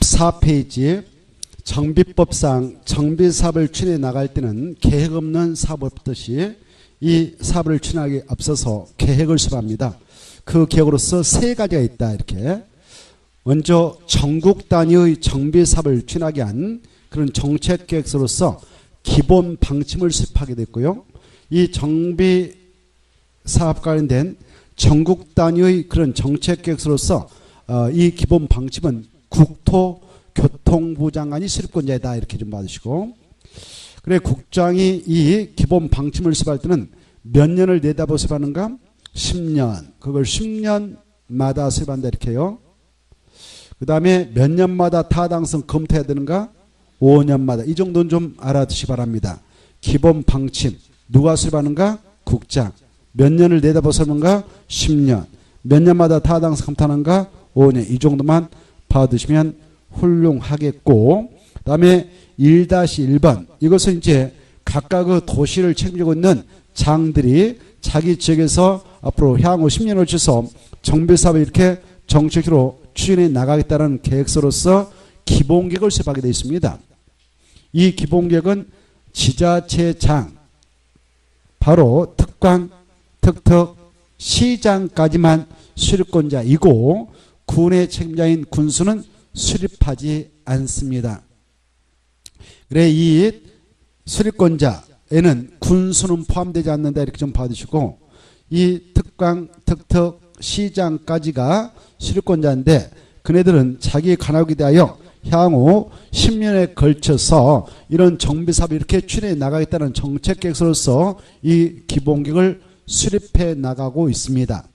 14페이지 정비법상 정비사업을 추진해 나갈 때는 계획 없는 사업을 없듯이 이 사업을 추진하기 앞서서 계획을 수립합니다. 그 계획으로서 세 가지가 있다. 이렇게 먼저 전국 단위의 정비사업을 추진하기 위한 그런 정책계획서로서 기본 방침을 수립하게 됐고요. 이 정비사업 관련된 전국 단위의 그런 정책계획서로서 이 기본 방침은 국토교통부 장관이 수립권자이다. 이렇게 좀 받으시고, 그래 국장이 이 기본 방침을 수립할 때는 몇 년을 내다보고 수립하는가? 10년. 그걸 10년마다 수립한다. 이렇게 해요. 그 다음에 몇 년마다 타당성 검토해야 되는가? 5년마다. 이 정도는 좀 알아두시기 바랍니다. 기본 방침. 누가 수립하는가? 국장. 몇 년을 내다보고 수립하는가? 10년. 몇 년마다 타당성 검토하는가? 5년. 이 정도만 봐두시면 훌륭하겠고, 그 다음에 1-1번. 이것은 이제 각각의 도시를 책임지고 있는 장들이 자기 지역에서 앞으로 향후 10년을 거쳐서 정비사업을 이렇게 정책으로 추진해 나가겠다는 계획서로서 기본계획을 수립하게 되어 있습니다. 이 기본계획은 지자체장, 바로 특광, 특특, 시장까지만 수립권자이고 군의 책임자인 군수는 수립하지 않습니다. 그래 이 수립권자에는 군수는 포함되지 않는다. 이렇게 좀 봐주시고, 이 특광, 특특, 시장까지가 수립권자인데 그네들은 자기 관할에 대하여 향후 10년에 걸쳐서 이런 정비사업을 이렇게 추진해 나가겠다는 정책계획서로서 이 기본계획을 수립해 나가고 있습니다.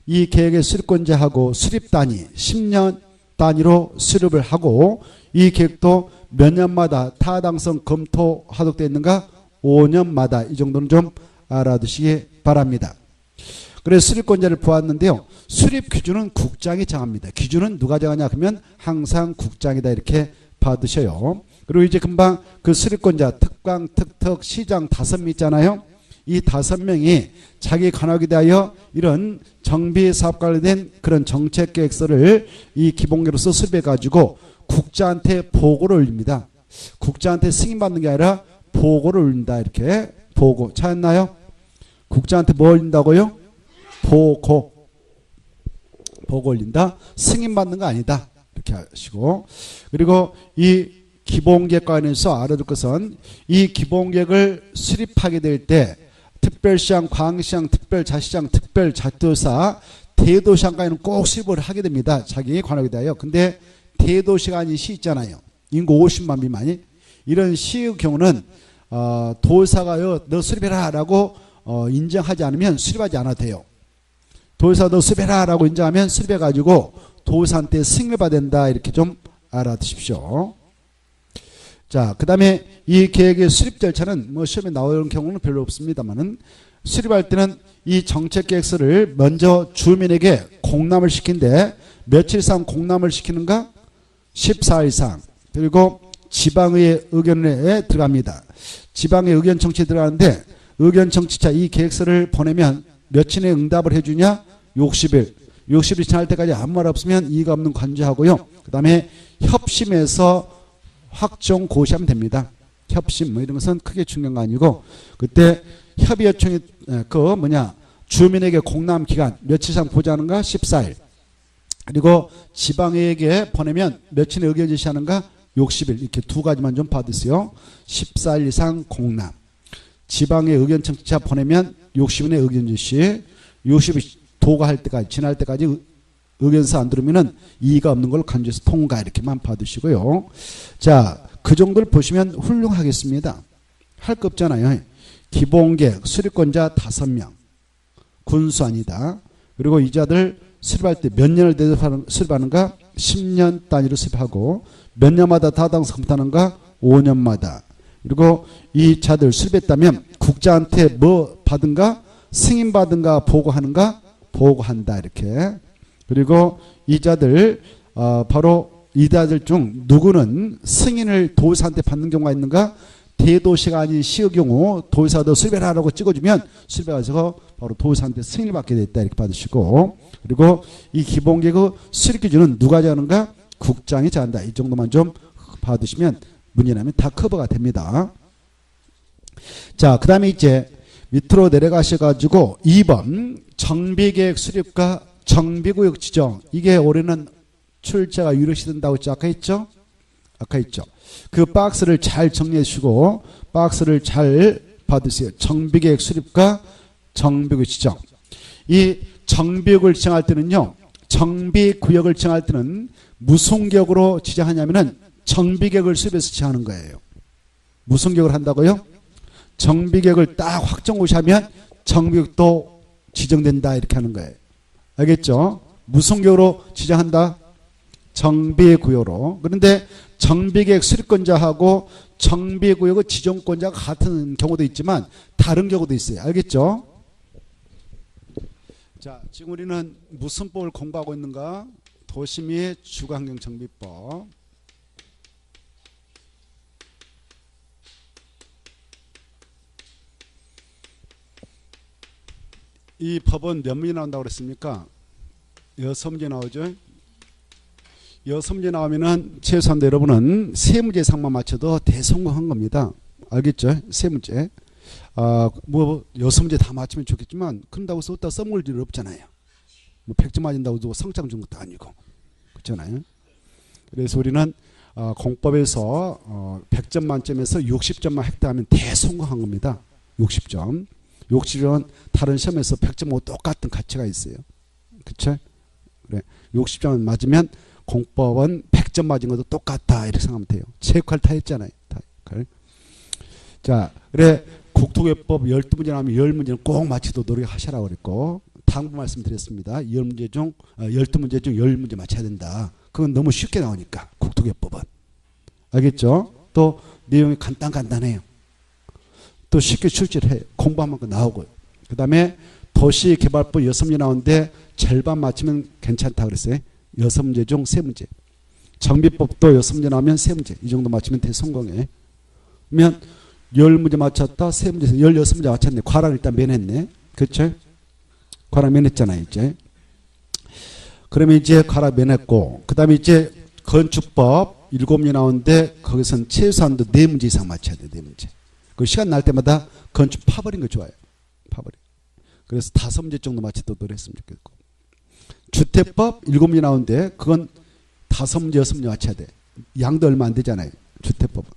이 계획의 수립권자하고 수립단위 10년 단위로 수립을 하고, 이 계획도 몇 년마다 타당성 검토하도록 되어 있는가? 5년마다. 이 정도는 좀 알아두시기 바랍니다. 그래서 수립권자를 보았는데요. 수립 기준은 국장이 정합니다. 기준은 누가 정하냐 그러면 항상 국장이다. 이렇게 봐두셔요. 그리고 이제 금방 그 수립권자 특광, 특특, 시장 5명 있잖아요. 이 5명이 자기 관할에 대하여 이런 정비사업 관련된 그런 정책계획서를 이 기본계획으로서 수립해 가지고 국장한테 보고를 올립니다. 국장한테 승인받는 게 아니라 보고를 올린다. 이렇게 보고 찾았나요? 국장한테 뭐 올린다고요? 보고 올린다. 승인받는 거 아니다. 이렇게 하시고, 그리고 이 기본계획과 관련해서 알아둘 것은 이 기본계획을 수립하게 될 때 특별시장, 광시장, 특별자치장, 특별자치도사, 대도시장까지는 꼭 수립을 하게 됩니다. 자기 관할에 대하여. 근데 대도시가 아닌 시 있잖아요. 인구 50만 미만이. 이런 시의 경우는 도사가요 너 수립해라 라고 인정하지 않으면 수립하지 않아도 돼요. 도사 너 수립해라 라고 인정하면 수립해 가지고 도사한테 승인을 받아야 된다. 이렇게 좀 알아두십시오. 자, 그 다음에 이 계획의 수립 절차는 뭐 시험에 나오는 경우는 별로 없습니다만은, 수립할 때는 이 정책계획서를 먼저 주민에게 공람을 시킨데 며칠 이상 공람을 시키는가? 14일 이상. 그리고 지방의 의견에 들어갑니다. 지방의 의견 청취에 들어가는데 의견 청취자 이 계획서를 보내면 며칠에 응답을 해주냐? 60일. 60일 지날 때까지 아무 말 없으면 이의가 없는 관주하고요. 그 다음에 협심에서 확정 고시하면 됩니다. 협심 뭐 이런 것은 크게 중요한 거 아니고, 그때 협의 요청이 주민에게 공람 기간 며칠 이상 보자는가? 14일. 그리고 지방에게 보내면 며칠에 의견 제시하는가? 60일. 이렇게 두 가지만 좀 받으세요. 14일 이상 공람. 지방에 의견 청취자 보내면 60일에 의견 제시. 60일 도가할 때까지, 지날 때까지 의견서 안 들으면은 이의가 없는 걸 간주해서 통과. 이렇게만 받으시고요. 자, 그 정도를 보시면 훌륭하겠습니다. 할 거 없잖아요. 기본계획, 수립권자 5명. 군수 아니다. 그리고 이자들 수립할 때 몇 년을 수립하는가? 10년 단위로 수립하고, 몇 년마다 타당성 검토하는가? 5년마다. 그리고 이 자들 수립했다면 국장한테 뭐 받은가? 승인받은가? 보고하는가? 보고한다. 이렇게. 그리고 이자들 바로 이자들 중 누구는 승인을 도사한테 받는 경우가 있는가? 대도시가 아닌 시의 경우 도사도 수립해라라고 찍어주면 수립해서 바로 도사한테 승인을 받게 됐다. 이렇게 받으시고, 그리고 이 기본계획 수립 기준은 누가 정하는가? 국장이 제한다. 이 정도만 좀 봐두시면 문제라면 다 커버가 됩니다. 자, 그 다음에 이제 밑으로 내려가셔가지고 2번 정비계획 수립과 정비구역 지정. 이게 올해는 출제가 유력시 된다고 했죠. 아까 했죠? 아까 했죠. 그 박스를 잘 정리해 주시고 박스를 잘 받으세요. 정비계획 수립과 정비구역 지정. 이 정비구역을 지정할 때는요. 정비구역을 지정할 때는 무슨 격으로 지정하냐면은 정비계획을 수립해서 지정하는 거예요. 무슨 격을 한다고요? 정비계획을 딱 확정고시하면 정비구역도 지정된다 이렇게 하는 거예요. 알겠죠? 무슨 격으로 지정한다? 정비구역으로. 그런데 정비계획 수립권자하고 정비구역의 지정권자가 같은 경우도 있지만 다른 경우도 있어요. 알겠죠? 자, 지금 우리는 무슨 법을 공부하고 있는가? 도시 및 주거환경정비법. 이 법은 몇 문제 나온다고 그랬습니까? 6문제 나오죠. 6문제 나오면은 최소한 여러분은 3문제 이상만 맞춰도 대성공한 겁니다. 알겠죠? 3문제. 뭐 6문제 다 맞추면 좋겠지만 그런다고 해서 어디다 써먹을 일 없잖아요. 뭐 100점 맞은다고 해도 성장 준 것도 아니고. 그렇잖아요. 그래서 우리는 공법에서 100점 만점에서 60점만 획득하면 대성공한 겁니다. 60점. 60점은 다른 시험에서 100점하고 똑같은 가치가 있어요. 그쵸? 그래. 60점 맞으면 공법은 100점 맞은 것도 똑같다 이렇게 생각하면 돼요. 체육할 다 했잖아요. 다. 자, 그래 국토개법 12문제 나오면 10문제는 꼭 맞히도록 노력하시라고 그랬고 당부 말씀드렸습니다. 12문제 중 10문제 맞춰야 된다. 그건 너무 쉽게 나오니까 국토개법은. 알겠죠? 또 내용이 간단해요. 또 쉽게 출제를 해요. 공부하면 나오고요. 그 다음에 도시개발법 6문제 나오는데 절반 맞추면 괜찮다 그랬어요. 6문제 중 3문제. 정비법도 6문제 나오면 3문제. 이 정도 맞추면 대성공해. 그러면 10문제 맞췄다. 3문제에서 16문제 맞췄네. 과랑 일단 면했네. 그렇죠? 과랑 면했잖아요. 이제. 그러면 이제 과랑 면했고 그 다음에 이제 건축법 7문제 나오는데 거기서는 최소한도 4문제 이상 맞춰야 돼. 4문제. 그 시간 날 때마다 건축 파버린 거 좋아요. 파버린. 그래서 5문제 정도 맞춰도 노력했으면 좋겠고. 주택법 7문제 나오는데 그건 5문제 6문제 맞춰야 돼. 양도 얼마 안 되잖아요. 주택법은.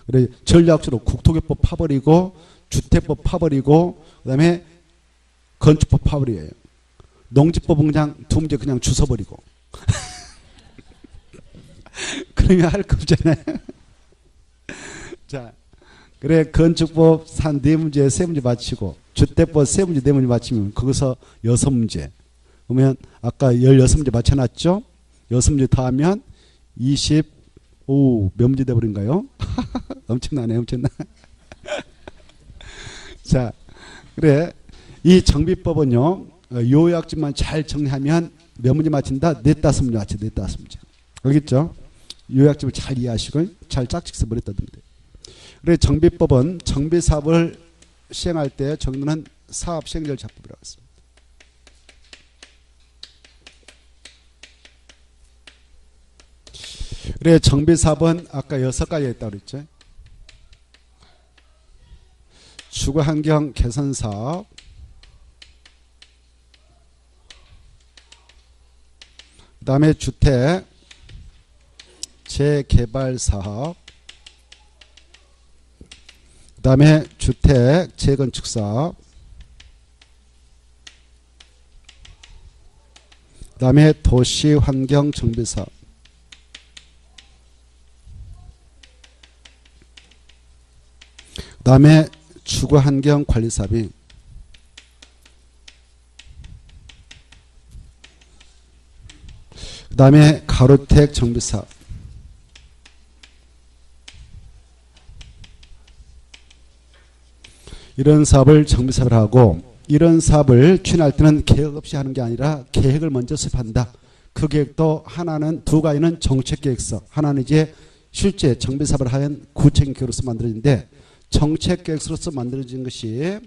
그래 전략적으로 국토개법 파버리고 주택법 파버리고 그다음에 건축법 파버리예요. 농지법은 그냥 2문제 그냥 주워버리고. 그러면 할 거 없잖아요. 자, 그래 건축법 한 4문제 3문제 맞히고 주택법 3문제 4문제 맞히면 거기서 6문제. 그러면 아까 16문제 맞춰놨죠? 6문제 더하면 25 몇 문제 돼버린가요? 엄청나네 엄청나. 자, 그래 이 정비법은요 요약집만 잘 정리하면 몇 문제 맞힌다? 4, 5문제 맞춰. 4, 5문제. 알겠죠? 요약집을 잘 이해하시고 잘 짝짓해서 머리 떠드면 돼요. 그래 정비법은 정비사업을 시행할 때 정리는 사업시행절 작법이라고 했습니다. 그래 정비사업은 아까 6가지 있다고 그랬죠. 주거환경 개선사업, 그 다음에 주택 재개발사업, 그 다음에 주택 재건축사업, 그 다음에 도시환경정비사업. 그 다음에 주거환경관리사업이 그 다음에 가로택 정비사업. 이런 사업을 정비사업을 하고 이런 사업을 추진할 때는 계획 없이 하는 게 아니라 계획을 먼저 수립한다. 그 계획도 하나는 2가지는 정책계획서, 하나는 이제 실제 정비사업을 하는 구체적인 계획으로서 만들어진데 정책계획서로서 만들어진 것이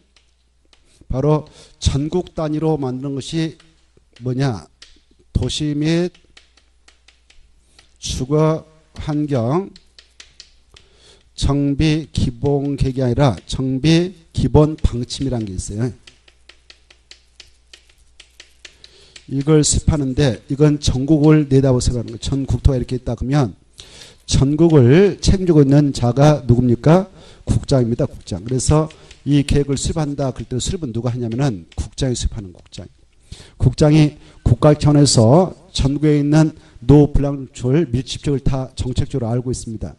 바로 전국 단위로 만드는 것이 뭐냐? 도시 및 주거 환경 정비 기본 계획이 아니라 정비 기본 방침이라는 게 있어요. 이걸 수립하는데 이건 전국을 내다보세요 하는 거예요. 전 국토가 이렇게 있다 그러면 전국을 책임지고 있는 자가 누굽니까? 국장입니다. 국장. 그래서 이 계획을 수립한다 그럴 때 수립은 누가 하냐면은 국장이 수립하는 국장. 국장이 국가 차원에서 전국에 있는 노블랑출 밀집적을 다 정책적으로 알고 있습니다.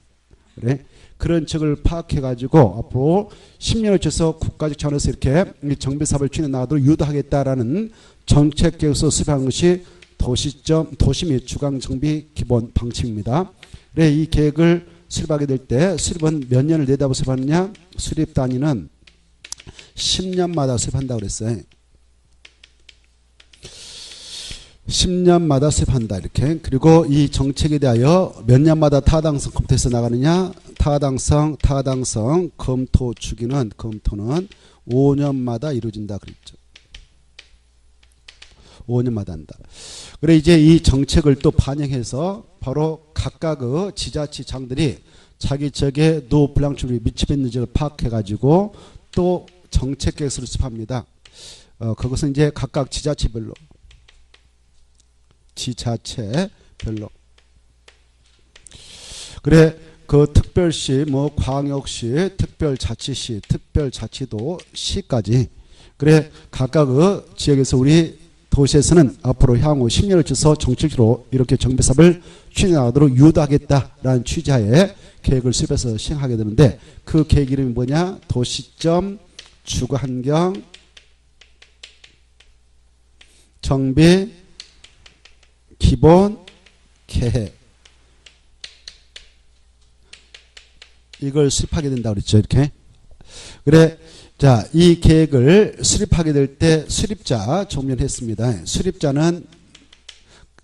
그래? 그런 척을 파악해가지고 앞으로 10년을 쳐서 국가적 차원에서 이렇게 정비사업을 추진해 나가도록 유도하겠다라는 정책 계획서 수립하는 것이 도시 및 주강 정비 기본 방침입니다. 그래 이 계획을 수립하게 될 때 수립은 몇 년을 내다보고 수립하느냐? 수립 단위는 10년마다 수립한다고 그랬어요. 10년마다 수립한다 이렇게. 그리고 이 정책에 대하여 몇 년마다 타당성 검토해서 나가느냐? 타당성 검토 주기는 검토는 5년마다 이루어진다 그랬죠. 5년마다 한다. 그래 이제 이 정책을 또 반영해서 바로 각각 지자체장들이 자기 지역의 노블랑출이 밀집해 있는지를 파악해가지고 또 정책 계획서를 수립합니다. 그것은 이제 각각 지자체별로 그래 그 특별시 뭐 광역시 특별자치시 특별자치도 시까지 그래 각각 그 지역에서 우리 도시에서는 앞으로 향후 10년을 쳐서 정책적으로 이렇게 정비사업을 추진하도록 유도하겠다라는 취지하에 계획을 수립해서 시행하게 되는데 그 계획 이름이 뭐냐? 도시점 주거환경 정비 기본 계획 이걸 수립하게 된다고 그랬죠. 이렇게. 그래 자, 이 계획을 수립하게 될 때 수립자 조명했습니다. 수립자는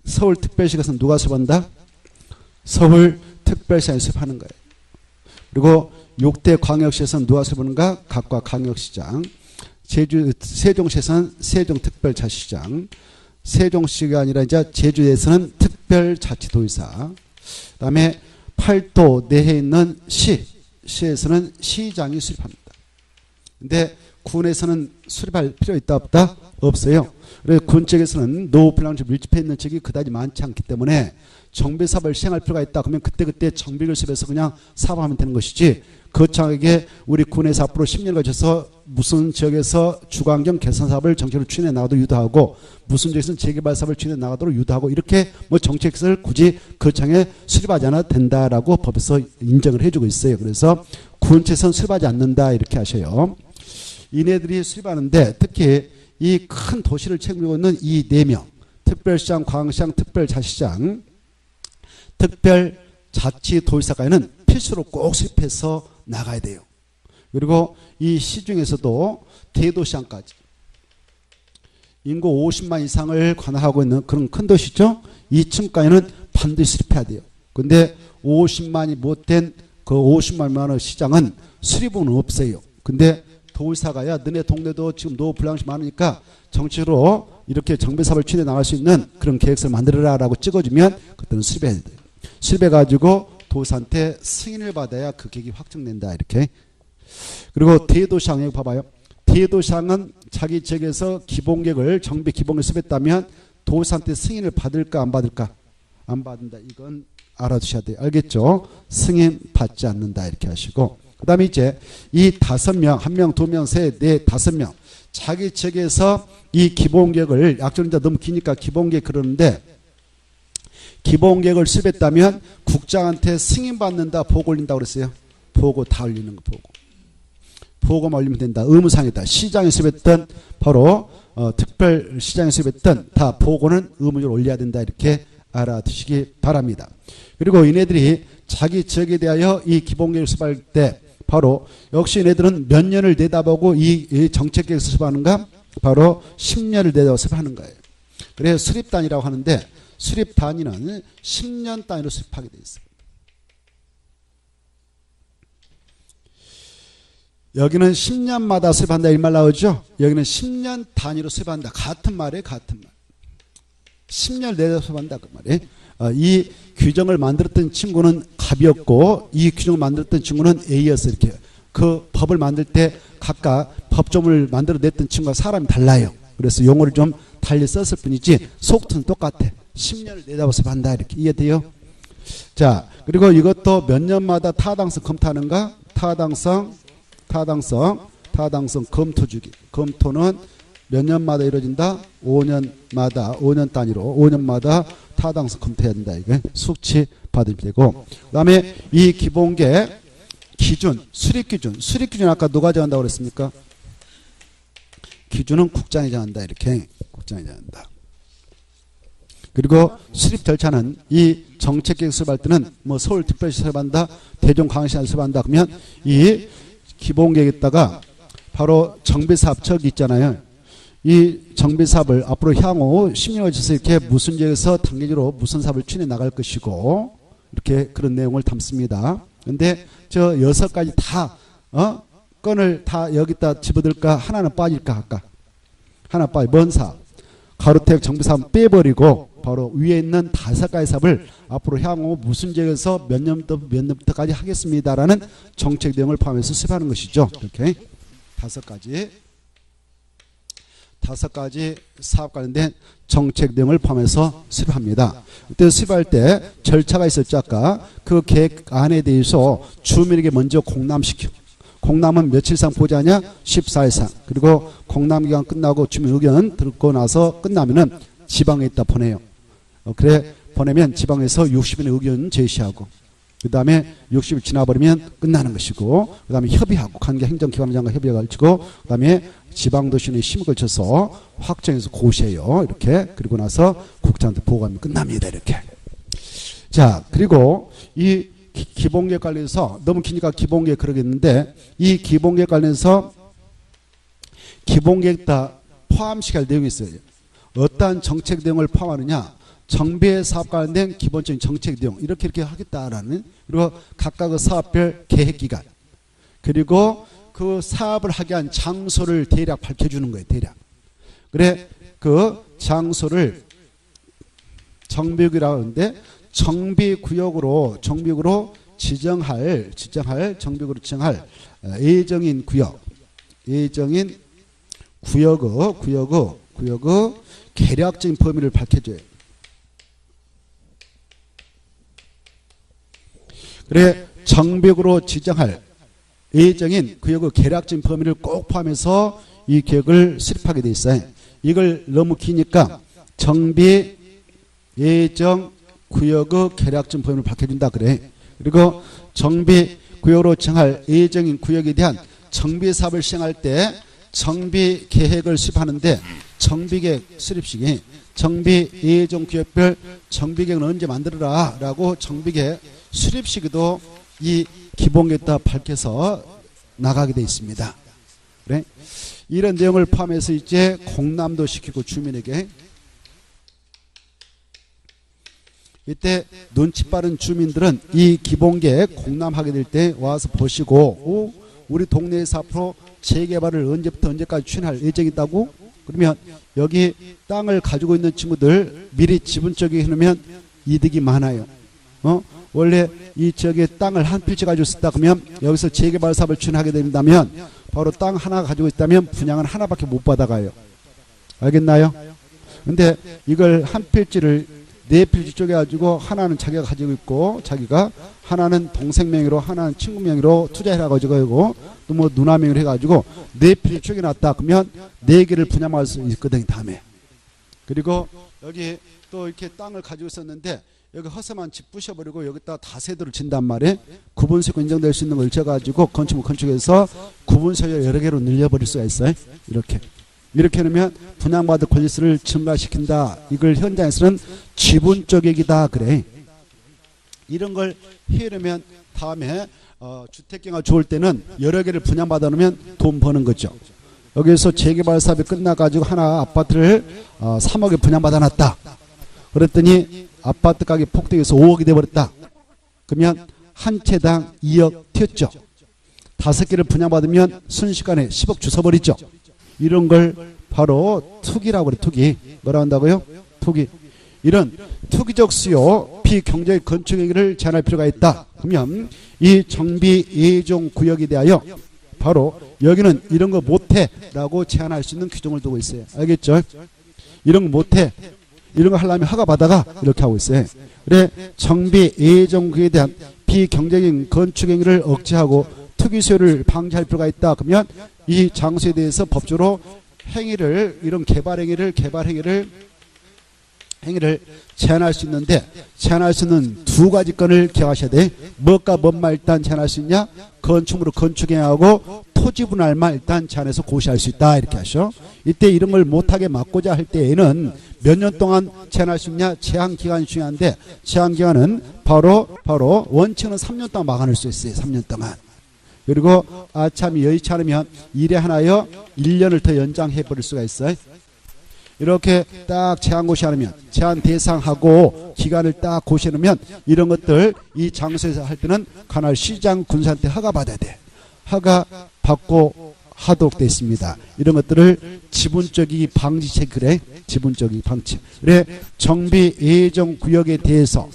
서울특별시 가서 누가 수립한다? 서울특별시장이 수립하는 거예요. 그리고 6대 광역시에서는 누가 수립하는가? 각각 광역시장. 세종시에서는 세종특별자치시장. 세종시가 아니라 이제 제주에서는 특별자치도의사. 그 다음에 8도 내에 있는 시에서는 시장이 수립합니다. 근데 군에서는 수립할 필요 있다 없다? 없어요. 그래서 군 쪽에서는 노블랑출 밀집해 있는 쪽이 그다지 많지 않기 때문에 정비사업을 시행할 필요가 있다. 그러면 그때 정비를 수립해서 그냥 사업하면 되는 것이지 거창하게 우리 군에서 앞으로 10년을 거쳐서 무슨 지역에서 주거환경 개선 사업을 정책으로 추진해 나가도록 유도하고 무슨 지역에서는 재개발 사업을 추진해 나가도록 유도하고 이렇게 뭐 정책을 굳이 거창에 수립하지 않아도 된다라고 법에서 인정을 해주고 있어요. 그래서 군체에서는 수립하지 않는다 이렇게 하셔요. 이네들이 수립하는데 특히 이 큰 도시를 책임지고 있는 이 4명 특별시장, 광시장, 특별자치시장, 특별자치도의사까지는 필수로 꼭 수립해서 나가야 돼요. 그리고 이 시 중에서도 대도시장까지 인구 50만 이상을 관할하고 있는 그런 큰 도시죠. 2층까지는 반드시 수립해야 돼요. 근데 50만이 못된 그 50만의 시장은 수립은 없어요. 근데 도의사가야 너네 동네도 지금 노블랑시 많으니까 정치로 이렇게 정비사업을 추진해 나갈 수 있는 그런 계획서를 만들어라 라고 찍어주면 그때는 수립해야 돼요. 수립해가지고 도의사한테 승인을 받아야 그 계획이 확정된다 이렇게. 그리고 대도시장 여기 봐봐요. 대도시장은 자기 지역에서 기본계획을 정비 기본계획을 수립했다면 도의사한테 승인을 받을까 안 받을까? 안 받는다. 이건 알아두셔야 돼요. 알겠죠? 승인 받지 않는다 이렇게 하시고 그 다음에 이제 이 5명, 1명, 2명, 3, 4, 5명 자기 측에서 이 기본계획을 약정이 너무 기니까 기본계획 그러는데 기본계획을 수립했다면 국장한테 승인받는다 보고 올린다고 그랬어요. 보고 다 올리는 거 보고. 보고만 올리면 된다. 의무상이다. 시장에 수립했던 바로 특별시장에 수립했던 다 보고는 의무적으로 올려야 된다. 이렇게 알아두시기 바랍니다. 그리고 이네들이 자기 지역에 대하여 이 기본계획을 수립할 때 바로 역시 얘네들은 몇 년을 내다보고 이 정책계획을 수립하는가? 바로 10년을 내다보고 수립하는 거예요. 그래서 수립단위라고 하는데 수립단위는 10년 단위로 수립하게 되어 있어요. 여기는 10년마다 수립한다 이 말 나오죠? 여기는 10년 단위로 수립한다. 같은 말이에요. 같은 말. 10년 내다 수립한다 그 말이에요. 이 규정을 만들었던 친구는 갑이었고 이 규정을 만들었던 친구는 A였어요. 이렇게 그 법을 만들 때 각각 법조문을 만들어냈던 친구가 사람이 달라요. 그래서 용어를 좀 달리 썼을 뿐이지 속뜻은 똑같아. 10년을 내다봐서 한다 이렇게 이해돼요? 자, 그리고 이것도 몇 년마다 타당성 검토하는가? 타당성 검토주기. 검토는 몇 년마다 이루어진다? 5년 단위로 5년마다 타당성 검토해야 된다. 이게 숙지 받으면 되고, 그 다음에 이 기본계 기준, 수립기준 아까 누가 정한다고 그랬습니까? 기준은 국장이 정한다. 이렇게 국장이 정한다. 그리고 수립 절차는 이 정책계획 수립할 때는 뭐 서울특별시 수립한다, 대종광역시장 수립한다 그러면 이 기본계획에다가 바로 정비사업 저기 있잖아요. 이 정비사업을 앞으로 향후 10년을 거쳐서 이렇게 무슨 지역에서 단계적으로 무슨 사업을 추진해 나갈 것이고 이렇게 그런 내용을 담습니다. 근데 저 6가지 다 건을 다 여기다 집어들까 하나는 빠질까 할까? 하나 빠져. 뭔 사업? 가로택 정비사업 빼버리고 바로 위에 있는 5가지 사업을 앞으로 향후 무슨 지역에서 몇 년부터까지 하겠습니다라는 정책 내용을 포함해서 수립하는 것이죠. 이렇게 5가지 사업 관련된 정책 내용을 포함해서 수립합니다. 그때 수립할 때 절차가 있었죠. 아까 그 계획안에 대해서 주민에게 먼저 공람시켜. 공람은 며칠상 보좌하냐? 14일상. 그리고 공람기간 끝나고 주민 의견 듣고 나서 끝나면은 지방에 있다 보내요. 그래 보내면 지방에서 60일의 의견 제시하고 그 다음에 60일 지나버리면 끝나는 것이고 그 다음에 협의하고 관계 행정기관장과 협의해가지고 그 다음에 지방도시의 심을 거쳐서 확정해서 고시해요. 이렇게. 그리고 나서 국장한테 보고하면 끝납니다. 이렇게. 자, 그리고 이 기본계획 관련해서 너무 기니까 기본계획 그러겠는데 이 기본계획 관련해서 기본계획 다 포함시킬 내용이 있어요. 어떠한 정책 내용을 포함하느냐? 정비의 사업 관련된 기본적인 정책 내용 이렇게 하겠다라는, 그리고 각각의 사업별 계획기간, 그리고 그 사업을 하게 한 장소를 대략 밝혀주는 거예요. 대략. 그래 그 장소를 정비구역이라고 하는데 정비구역으로 지정할 정비구역으로 지정할 예정인 구역의 계략적인 범위를 밝혀줘요. 그래 정비구역으로 지정할 예정인 구역의 계략적인 범위를 꼭 포함해서 이 계획을 수립하게 돼 있어요. 이걸 너무 기니까 정비 예정 구역의 계략적인 범위를 밝혀준다 그래. 그리고 정비 구역으로 정할 예정인 구역에 대한 정비 사업을 시행할 때 정비 계획을 수립하는데 정비계획 수립식이 정비 예정 구역별 정비계획은 언제 만들어라 라고 정비계획 수립식에도 이 기본계획 밝혀서 나가게 돼 있습니다. 그래? 이런 내용을 포함해서 이제 공람도 시키고 주민에게 이때 눈치 빠른 주민들은 이 기본계획 공람하게 될 때 와서 보시고 우리 동네에서 앞으로 재개발을 언제부터 언제까지 추진할 예정이 있다고? 그러면 여기 땅을 가지고 있는 친구들 미리 지분 쪽에 해놓으면 이득이 많아요. 원래 이 지역에 땅을 한 필지 가지고 있다 그러면 여기서 재개발 사업을 추진하게 된다면 바로 땅 하나 가지고 있다면 분양은 하나밖에 못 받아가요. 알겠나요? 근데 이걸 한 필지를 4필지 쪼개가지고 하나는 자기가 가지고 있고 자기가 하나는 동생 명의로 하나는 친구 명의로 투자해가지고 또 뭐 누나 명의로 해가지고 4필지 쪼개놨다 그러면 4개를 분양할 수 있거든요. 다음에. 그리고 여기 또 이렇게 땅을 가지고 있었는데 여기 허름한 집 부셔버리고 여기다 다세도를 진단 말이에요. 구분소유가 인정될 수 있는 걸 쳐가지고 건축해서 구분소유 여러 개로 늘려버릴 수가 있어요. 이렇게 하면 분양받을 권리수를 증가시킨다. 이걸 현장에서는 지분 쪼개기다 그래. 이런 걸 해려면 다음에 주택경가 좋을 때는 여러 개를 분양받아 놓으면 돈 버는 거죠. 여기서 재개발 사업이 끝나가지고 하나 아파트를 3억에 분양받아 놨다. 그랬더니 아파트 가격이 폭등해서 5억이 돼버렸다. 그러면 한 채당 2억 튀었죠. 5개를 분양받으면 순식간에 10억 주워버리죠. 이런 걸 바로 투기라고 그래. 투기. 뭐라 한다고요? 투기. 이런 투기적 수요 비경제적 건축 행위를 제한할 필요가 있다. 그러면 이 정비 예정 구역에 대하여 바로 여기는 이런 거 못해 라고 제한할 수 있는 규정을 두고 있어요. 알겠죠? 이런 거 못해. 이런 거 하려면 허가 받아가 이렇게 하고 있어요. 그래 정비 예정 구역에 대한 비경제적인 건축 행위를 억제하고 투기 소유를 방지할 필요가 있다. 그러면 이 장소에 대해서 법적으로 행위를 이런 개발 행위를 제한할 수 있는데 제한할 수 있는 두 가지 건을 기억하셔야 돼. 뭐가 뭔만 일단 제한할 수 있냐? 건축물로 건축행위하고 토지 분할만 일단 제한해서 고시할 수 있다. 이렇게 하셔. 이때 이런 걸 못하게 막고자 할 때에는 몇 년 동안 제한할 수 있냐? 제한 기간이 중요한데 제한 기간은 바로 원칙은 3년 동안 막아낼 수 있어요. 3년 동안. 그리고 아참이 여의치 않으면 1회 하나여 1년을 더 연장해 버릴 수가 있어요. 이렇게 딱 제한 고시하면 제한 대상하고 기간을 딱 고시하면 이런 것들 이 장소에서 할 때는 관할 시장 군수한테 허가 받아야 돼. 허가 받고 하도록 되어 있습니다. 이런 것들을 지분적인 방지책 그래. 지분적인 방지. 그래 정비 예정 구역에 대해서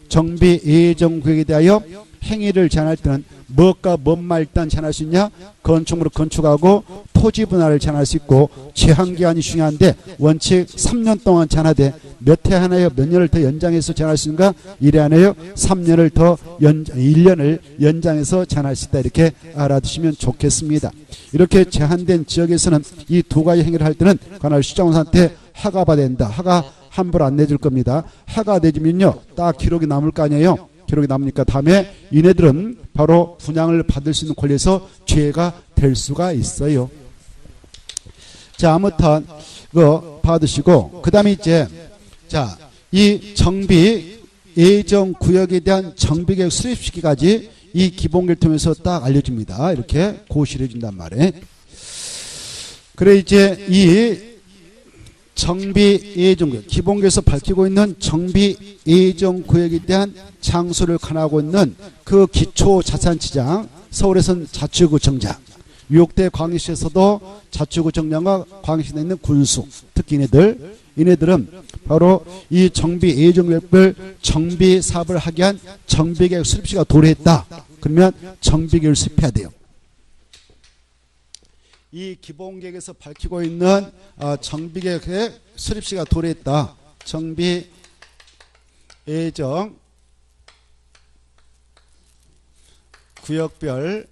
정비 예정 구역에 대하여 행위를 제한할 때는 뭐가 뭔만 일단 제한할 수 있냐? 건축물을 건축하고 토지 분할을 제한할 수 있고 제한기간이 중요한데 원칙 3년 동안 제한하되 몇 해 하나요? 몇 년을 더 연장해서 제한할 수 있는가? 1회 하나요? 3년을 더 1년을 연장해서 제한할 수 있다. 이렇게 알아두시면 좋겠습니다. 이렇게 제한된 지역에서는 이 두 가지 행위를 할 때는 관할 시장원한테 허가 받아야 된다. 허가 함부로 안 내줄 겁니다. 허가 내주면요 딱 기록이 남을 거 아니에요. 기록이 남으니까 다음에 이네들은 바로 분양을 받을 수 있는 권리에서 죄가 될 수가 있어요. 자, 아무튼 그거 받으시고 그 다음에 이제 자, 이 정비 예정 구역에 대한 정비계획 수립 시기까지 이 기본계를 통해서 딱 알려줍니다. 이렇게 고시를 해준단 말이에요. 그래 이제 이 정비 예정구역, 기본계에서 밝히고 있는 정비 예정구역에 대한 장소를 관하고 있는 그 기초자산시장, 서울에서는 자치구청장, 뉴욕대 광역시에서도 자치구청장과 광역시에 있는 군수, 특히 이네들은 바로 이 정비 예정구역별 정비 사업을 하기 위한 정비계획 수립시가 도래했다. 그러면 정비계획을 수립해야 돼요. 이 기본계획에서 밝히고 있는 정비계획의 수립시가 도래했다. 정비 예정 구역별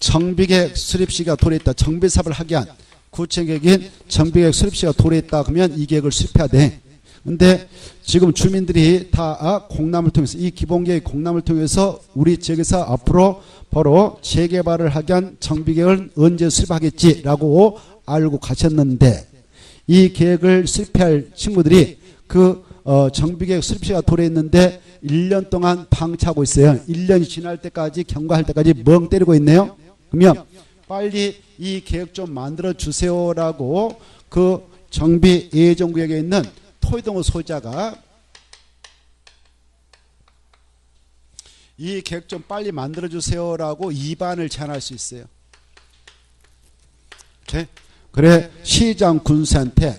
정비계획 수립시가 도래했다. 정비사업을 하기 위한 구체계획인 정비계획 수립시가 도래했다. 그러면 이 계획을 수립해야 돼. 근데 지금 주민들이 다 공람을 통해서 이 기본계획 공람을 통해서 우리 지역에서 앞으로 바로 재개발을 하기 위한 정비계획을 언제 수립하겠지라고 알고 가셨는데 이 계획을 수립할 친구들이 그 정비계획 수립시가 도래했는데 1년 동안 방치하고 있어요. 1년이 지날 때까지 경과할 때까지 멍 때리고 있네요. 그러면 빨리 이 계획 좀 만들어 주세요라고 그 정비 예정구역에 있는 토지동호 소유자가 이 계획 좀 빨리 만들어 주세요라고 이반을 제안할 수 있어요. 그래 시장 군수한테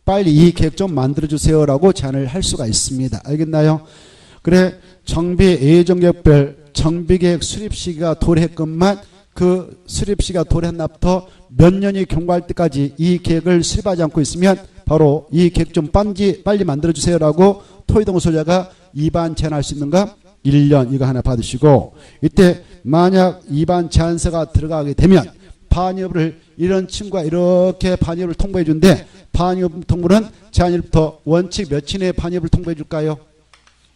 빨리 이 계획 좀 만들어 주세요라고 제안을 할 수가 있습니다. 알겠나요? 그래 정비 예정구역별 정비계획 수립 시기가 도래했건만 그 수립 시기가 도래한 날부터 몇 년이 경과할 때까지 이 계획을 수립하지 않고 있으면 바로 이 계획 좀 빨리 만들어 주세요라고 토지동호 소유자가 이반 제한할 수 있는가? 1년 이거 하나 받으시고 이때 만약 이반 제한서가 들어가게 되면 반입을 이런 친구가 이렇게 반입을 통보해 준대. 반입 통보는 제한일부터 원칙 며칠 내에 반입을 통보해 줄까요?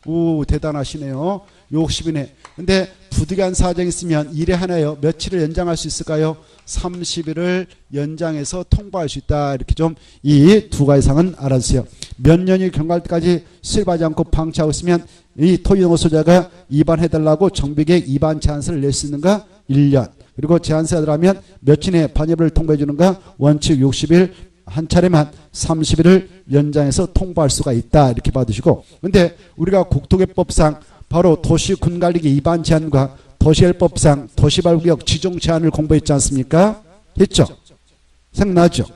오 대단하시네요. 60이네. 근데 부득이한 사정이 있으면 1회 하나요. 며칠을 연장할 수 있을까요? 30일을 연장해서 통보할 수 있다. 이렇게 좀 이 두 가지 사항은 알아주세요. 몇 년이 경과할 때까지 수립하지 않고 방치하고 있으면 이 토지동호 소유자가 이반해달라고 정비계획 이반 제한서를 낼 수 있는가? 1년. 그리고 제한서가 들어가면 며칠 내에 반입을 통보해 주는가? 원칙 60일 한 차례만 30일을 연장해서 통보할 수가 있다. 이렇게 받으시고 근데 우리가 국토개법상 바로 도시군관리기 이반 제한과 도시개발법상 도시발구역 지정 제한을 공부했지 않습니까? 했죠? 생각나죠?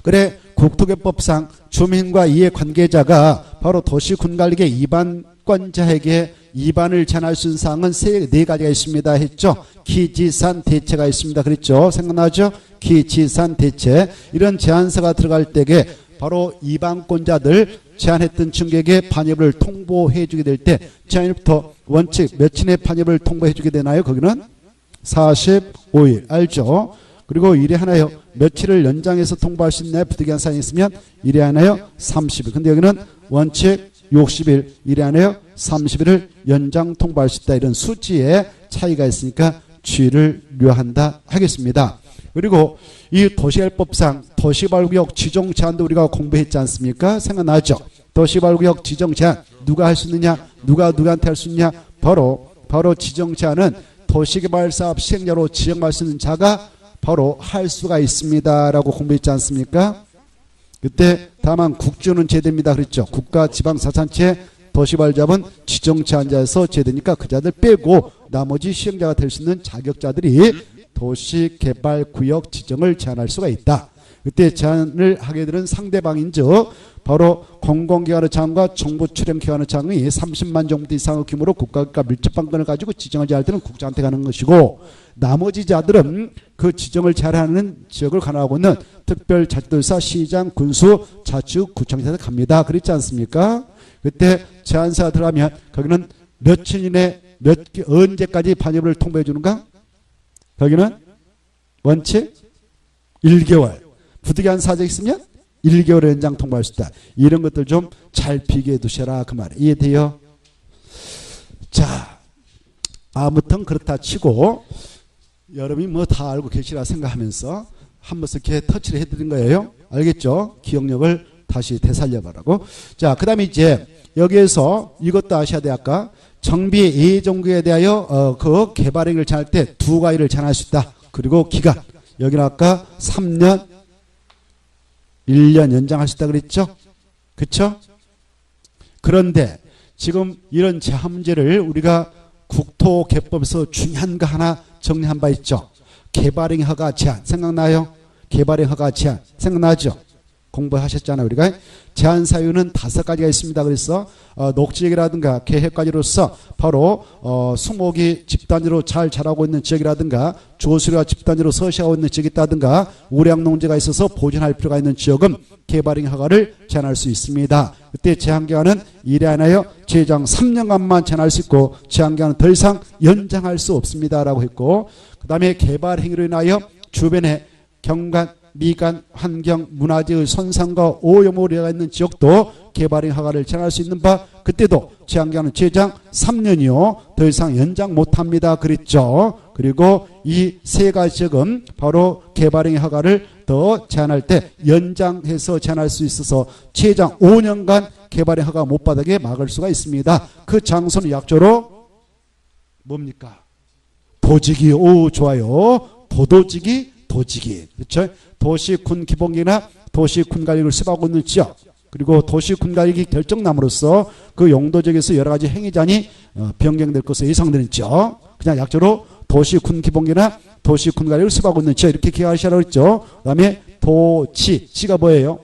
그래 국토개법상 주민과 이해 관계자가 바로 도시군관리계 위반권자에게 위반을 제한할 수 있는 사항은 네 가지가 있습니다 했죠. 기지산 대체가 있습니다. 그랬죠. 생각나죠? 기지산 대체. 이런 제한서가 들어갈 때에 바로 위반권자들 제한했던 증객에 반입을 통보해 주게 될 때 제한일부터 원칙 며칠의 반입을 통보해 주게 되나요? 거기는 45일 알죠? 그리고 일에 하나요. 며칠을 연장해서 통보할 수 있나요? 부득이한 사항이 있으면 일에 하나요. 30일. 근데 여기는 원칙 60일, 일에 하나요. 30일을 연장 통보할 수 있다. 이런 수치의 차이가 있으니까 주의를 요한다 하겠습니다. 그리고 이 도시개발법상 도시개발구역 지정 제한도 우리가 공부했지 않습니까? 생각나죠? 도시개발구역 지정 제한 누가 할 수 있느냐? 누가 누구한테 할 수 있느냐? 바로 지정 제한은 도시개발사업 시행자로 지정할 수 있는 자가 바로 할 수가 있습니다라고 공부했지 않습니까? 그때 다만 국주는 제대입니다. 그랬죠. 국가 지방자치단체 도시개발자본 지정 제한자에서 제대니까 그 자들 빼고 나머지 시행자가 될 수 있는 자격자들이 도시개발구역 지정을 제한할 수가 있다. 그때 제한을 하게 되는 상대방인즉 바로 공공기관의 장과 정부 출연기관의 장이 30만 정도 이상의 규모로 국가가 밀접방권을 가지고 지정을 제할 때는 국장한테 가는 것이고 나머지 자들은 그 지정을 제한하는 지역을 관할하고 있는 특별자치도지사, 시장, 군수, 자치구, 구청에서 갑니다. 그렇지 않습니까? 그때 제한사가 들어가면 거기는 며칠 이내 언제까지 반입을 통보해 주는가? 거기는 원칙 1개월. 부득이한 사정이 있으면 1개월 연장 통보할 수 있다. 이런 것들 좀 잘 비교해 두셔라 그 말이에요. 이해돼요? 자, 아무튼 그렇다 치고 여러분이 뭐 다 알고 계시라 생각하면서 한 번씩 이렇게 터치를 해드린 거예요. 알겠죠? 기억력을 다시 되살려보라고. 자, 그 다음에 이제 여기에서 이것도 아셔야 돼. 아까 정비 예정구에 대하여 그 개발행위를 제한할 때 두 가지를 제한할 수 있다. 그리고 기간. 여기는 아까 3년 1년 연장할 수 있다 그랬죠? 그쵸? 그런데 지금 이런 제한 문제를 우리가 국토개법에서 중요한 거 하나 정리한 바 있죠? 개발행 허가 제한. 생각나요? 개발행 허가 제한. 생각나죠? 공부하셨잖아요. 우리가 제한 사유는 5가지가 있습니다. 그래서 녹지역이라든가 계획과지로서 바로 수목이 집단지로 잘 자라고 있는 지역이라든가 조수리가 집단지로 서식하고 있는 지역이 있다든가 우량농지가 있어서 보존할 필요가 있는 지역은 개발행 허가를 제한할 수 있습니다. 그때 제한기간은 1회 하나요. 최장 3년간만 제한할 수 있고 제한기간은 더 이상 연장할 수 없습니다라고 했고 그 다음에 개발 행위로 인하여 주변에 경관 미관, 환경, 문화재의 손상과 오염으로 이어가 있는 지역도 개발행 허가를 제한할 수 있는 바 그때도 제한기간은 최장 3년이요. 더 이상 연장 못합니다. 그랬죠. 그리고 이 세 가지 지역은 바로 개발행 허가를 더 제한할 때 연장해서 제한할 수 있어서 최장 5년간 개발행 허가 못 받게 막을 수가 있습니다. 그 장소는 약조로 뭡니까? 도지기. 오 좋아요. 도도지기 도지기. 그렇죠? 도시군 기본계획이나 도시군 관리를 수행하고 있는 지역 그리고 도시군 관리기 결정남으로써 그 용도지역에서 여러 가지 행위자니 변경될 것으로 예상되는 지역 그냥 약조로 도시군 기본계획이나 도시군 관리를 수행하고 있는 지역 이렇게 기억하시라고 했죠. 그 다음에 도지가 뭐예요?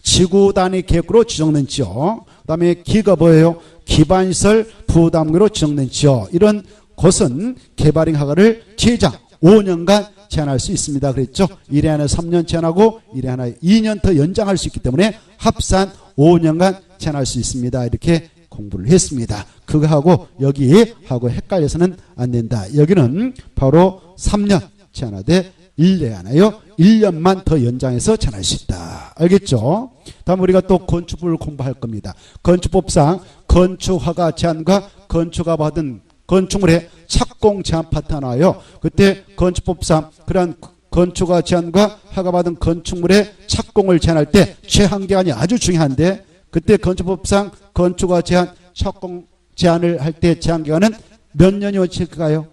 지구 단위 계획으로 지정된 지역 그 다음에 기가 뭐예요? 기반시설 부담으로 지정된 지역 이런 곳은 개발행 허가를 최장 5년간 제한할 수 있습니다. 그랬죠? 1회 하나 3년 제한하고 1회 하나 2년 더 연장할 수 있기 때문에 합산 5년간 제한할 수 있습니다. 이렇게 공부를 했습니다. 그거하고 여기하고 헷갈려서는 안 된다. 여기는 바로 3년 제한하되 1회 하나요. 1년만 더 연장해서 제한할 수 있다. 알겠죠? 다음 우리가 또 건축법을 공부할 겁니다. 건축법상 건축허가 제한과 건축허가 받은 건축물의 착공 제한 파트 하나요. 그때 건축법상 그러한 건축허가 제한과 허가받은 건축물의 착공을 제한할 때 제한기간이 아주 중요한데 그때 건축법상 건축허가 제한 착공 제한을 할 때 제한기간은 몇 년이 원칙일까요?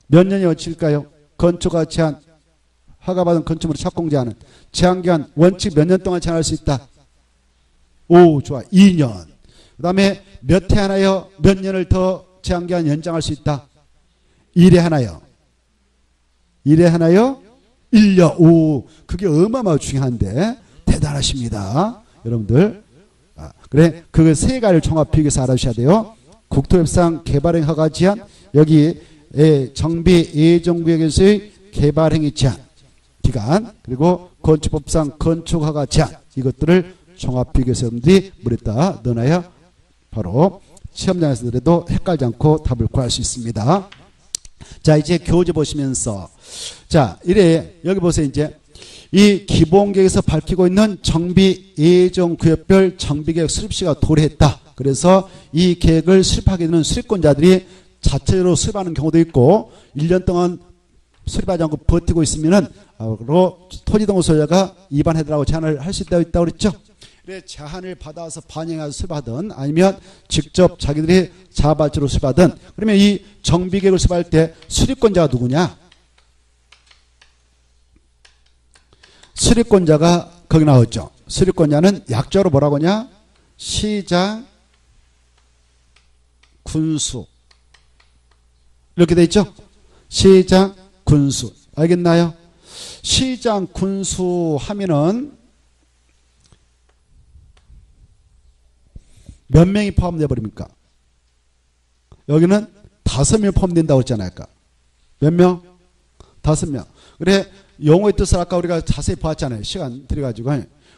몇 년이 원칙일까요? 건축허가 제한 허가받은 건축물의 착공 제한은 제한기간 원칙 몇 년 동안 제한할 수 있다? 오 좋아 2년. 그 다음에 몇 해 하나요? 몇 년을 더 제한기간 연장할 수 있다. 1회 하나요. 1회 하나요. 인력. 오, 그게 어마어마하게 중요한데 대단하십니다. 여러분들. 그래, 그 세 가지를 종합하기 위해서 알아주셔야 돼요. 국토협상 개발행 허가 제한, 여기 정비 예정구역에서의 개발행위 제한 기간, 그리고 건축법상 건축 허가 제한, 이것들을 종합하기 위해서 여러분들이 물에다 넣어놔야 바로 시험장에서도 헷갈리지 않고 답을 구할 수 있습니다. 자, 이제 교재 보시면서, 자, 이래 여기 보세요. 이제 이 기본계획에서 밝히고 있는 정비 예정구역별 정비계획 수립시가 도래했다. 그래서 이 계획을 수립하게 되는 수립권자들이 자체로 수립하는 경우도 있고 1년 동안 수립하지 않고 버티고 있으면은 토지동호 소유자가 위반해달라고 제한을 할 수 있다고 그랬죠. 그래, 제한을 받아서 반영해서 수립하든 아니면 직접 자기들이 자발적으로 수립하든, 그러면 이 정비계획을 수립할 때 수립권자가 누구냐? 수립권자가 거기 나왔죠. 수립권자는 약자로 뭐라고 하냐? 시장, 군수. 이렇게 돼 있죠? 시장, 군수. 알겠나요? 시장, 군수 하면은 몇 명이 포함되어 버립니까? 여기는 5명 포함된다고 했잖아요. 아까. 몇 명? 5명. 그래, 용어의 뜻을 아까 우리가 자세히 보았잖아요. 시간 들여가지고.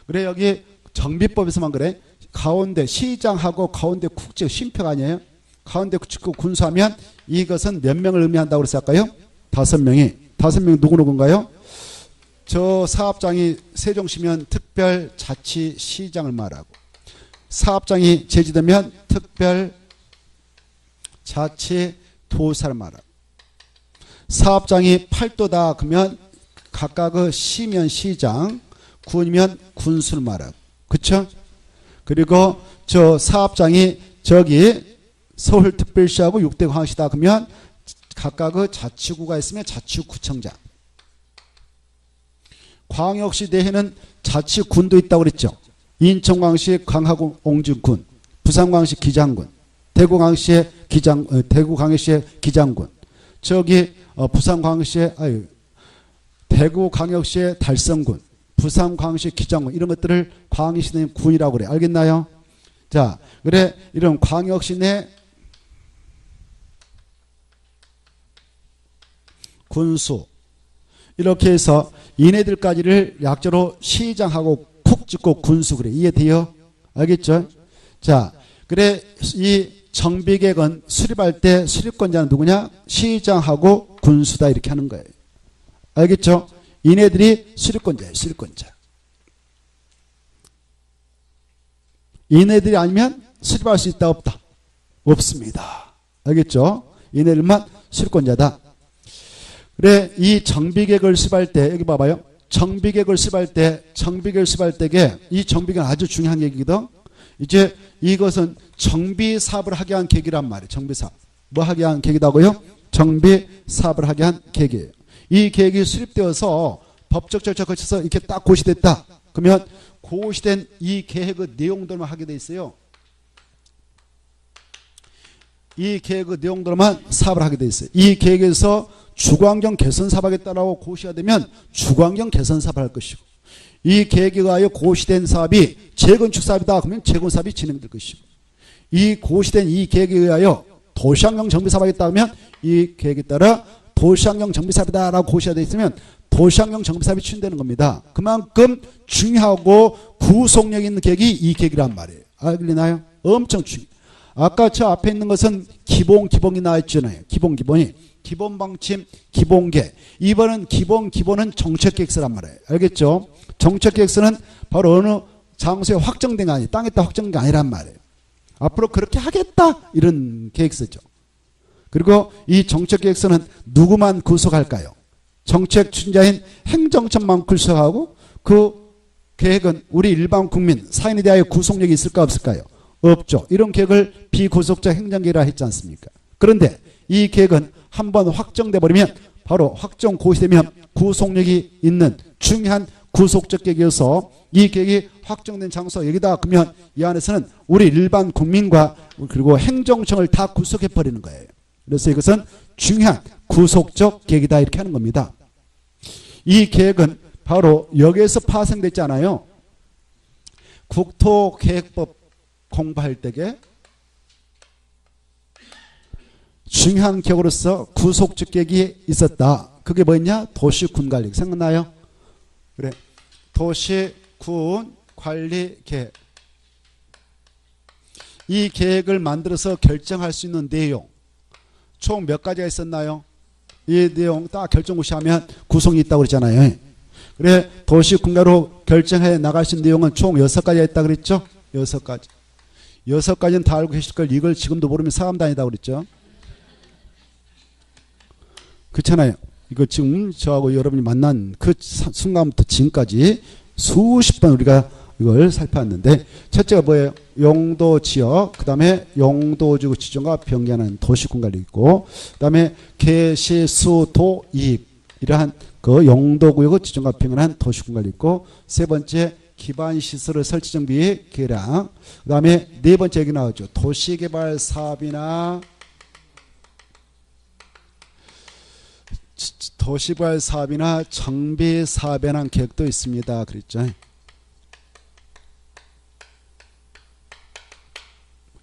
그래, 여기 정비법에서만 그래. 가운데 시장하고 가운데 국제 쉼표가 아니에요. 가운데 국제 군수하면 이것은 몇 명을 의미한다고 그랬을까요? 5명이. 5명이 누구누구인가요? 저 사업장이 세종시면 특별자치시장을 말하고, 사업장이 제주도면 특별자치도사를 말하고, 사업장이 팔도다 그러면 각각의 시면 시장, 군이면 군수를 말하고, 그쵸? 그리고 저 사업장이 저기 서울특별시하고 6대 광역시다 그러면 각각의 자치구가 있으면 자치구청장. 광역시 내에는 자치군도 있다고 그랬죠. 인천광역시 광화군 옹진군, 부산광역시 기장군, 대구광역시의 기장군, 저기 부산광역시의 대구광역시의 달성군, 부산광역시 기장군, 이런 것들을 광역시 내 군이라고 그래. 알겠나요? 자, 그래, 이런 광역시 내 군수, 이렇게 해서 이네들까지를 약자로 시장하고 콕 찍고 군수 그래. 이해돼요? 알겠죠? 자, 그래, 이 정비계획은 수립할 때 수립권자는 누구냐? 시장하고 군수다, 이렇게 하는 거예요. 알겠죠? 이네들이 수립권자예요. 수립권자. 이네들이 아니면 수립할 수 있다 없다? 없습니다. 알겠죠? 이네들만 수립권자다. 그래, 이 정비계획을 수립할 때 여기 봐봐요. 정비계획을 수립할 때 이 정비계획은 아주 중요한 얘기거든. 이제 이것은 정비사업을 하게 한 계획이란 말이에요. 정비사업. 뭐 하게 한 계획이라고요? 정비사업을 하게 한 계획이에요. 이 계획이 수립되어서 법적 절차 거쳐서 이렇게 딱 고시됐다. 그러면 고시된 이 계획의 내용들만 하게 돼 있어요. 이 계획의 내용들만 사업을 하게 돼 있어요. 이 계획에서 주거환경 개선 사업하겠다라고 고시가 되면 주거환경 개선 사업을 할 것이고, 이 계획에 의하여 고시된 사업이 재건축 사업이다 그러면 재건축 사업이 진행될 것이고, 이 고시된 이 계획에 의하여 도시환경 정비 사업하겠다 하면 이 계획에 따라 도시환경 정비 사업이다라고 고시가 되어 있으면 도시환경 정비 사업이 추진되는 겁니다. 그만큼 중요하고 구속력 있는 계획이 이 계획이란 말이에요. 알겠나요? 엄청 중요해요. 아까 저 앞에 있는 것은 기본이 나와 있잖아요. 기본이. 기본 방침, 기본계. 이번은 기본은 정책계획서란 말이에요. 알겠죠? 정책계획서는 바로 어느 장소에 확정된 게 아니에요. 땅에다 확정된 게 아니란 말이에요. 앞으로 그렇게 하겠다, 이런 계획서죠. 그리고 이 정책계획서는 누구만 구속할까요? 정책 추진자인 행정처만 구속하고, 그 계획은 우리 일반 국민, 사인에 대하여 구속력이 있을까 없을까요? 없죠. 이런 계획을 비구속적 행정계획이라 했지 않습니까? 그런데 이 계획은 한번 확정돼 버리면 바로 확정 고시되면 구속력이 있는 중요한 구속적 계획이어서 이 계획이 확정된 장소 여기다 그러면 이 안에서는 우리 일반 국민과 그리고 행정청을 다 구속해 버리는 거예요. 그래서 이것은 중요한 구속적 계획이다, 이렇게 하는 겁니다. 이 계획은 바로 여기에서 파생됐잖아요. 국토계획법 공부할 때에 중요한 계획으로서 구속주객이 있었다. 그게 뭐였냐? 도시군관리. 생각나요? 그래. 도시군관리계획. 이 계획을 만들어서 결정할 수 있는 내용 총 몇 가지가 있었나요? 이 내용 딱 결정 무시하면 구속이 있다고 그랬잖아요. 그래 도시군관리로 결정해 나갈 수 있는 내용은 총 6가지가 있다고 그랬죠? 6가지. 6가지는 다 알고 계실 걸 이걸 지금도 모르면 사람 다니다고 그랬죠? 그렇잖아요. 이거 지금 저하고 여러분이 만난 그 순간부터 지금까지 수십 번 우리가 이걸 살펴봤는데 첫째가 뭐예요? 용도 지역, 그 다음에 용도지구 지정과 변경하는 도시군관리 있고, 그 다음에 개시수도 이익 이러한 그 용도구역의 지정과 변경하는 도시군관리 있고, 세 번째 기반시설의 설치 정비 계량, 그 다음에 네 번째 여기 나오죠. 도시개발 사업이나 도시개발 사업이나 정비 사업에 관한 계획도 있습니다. 그랬죠.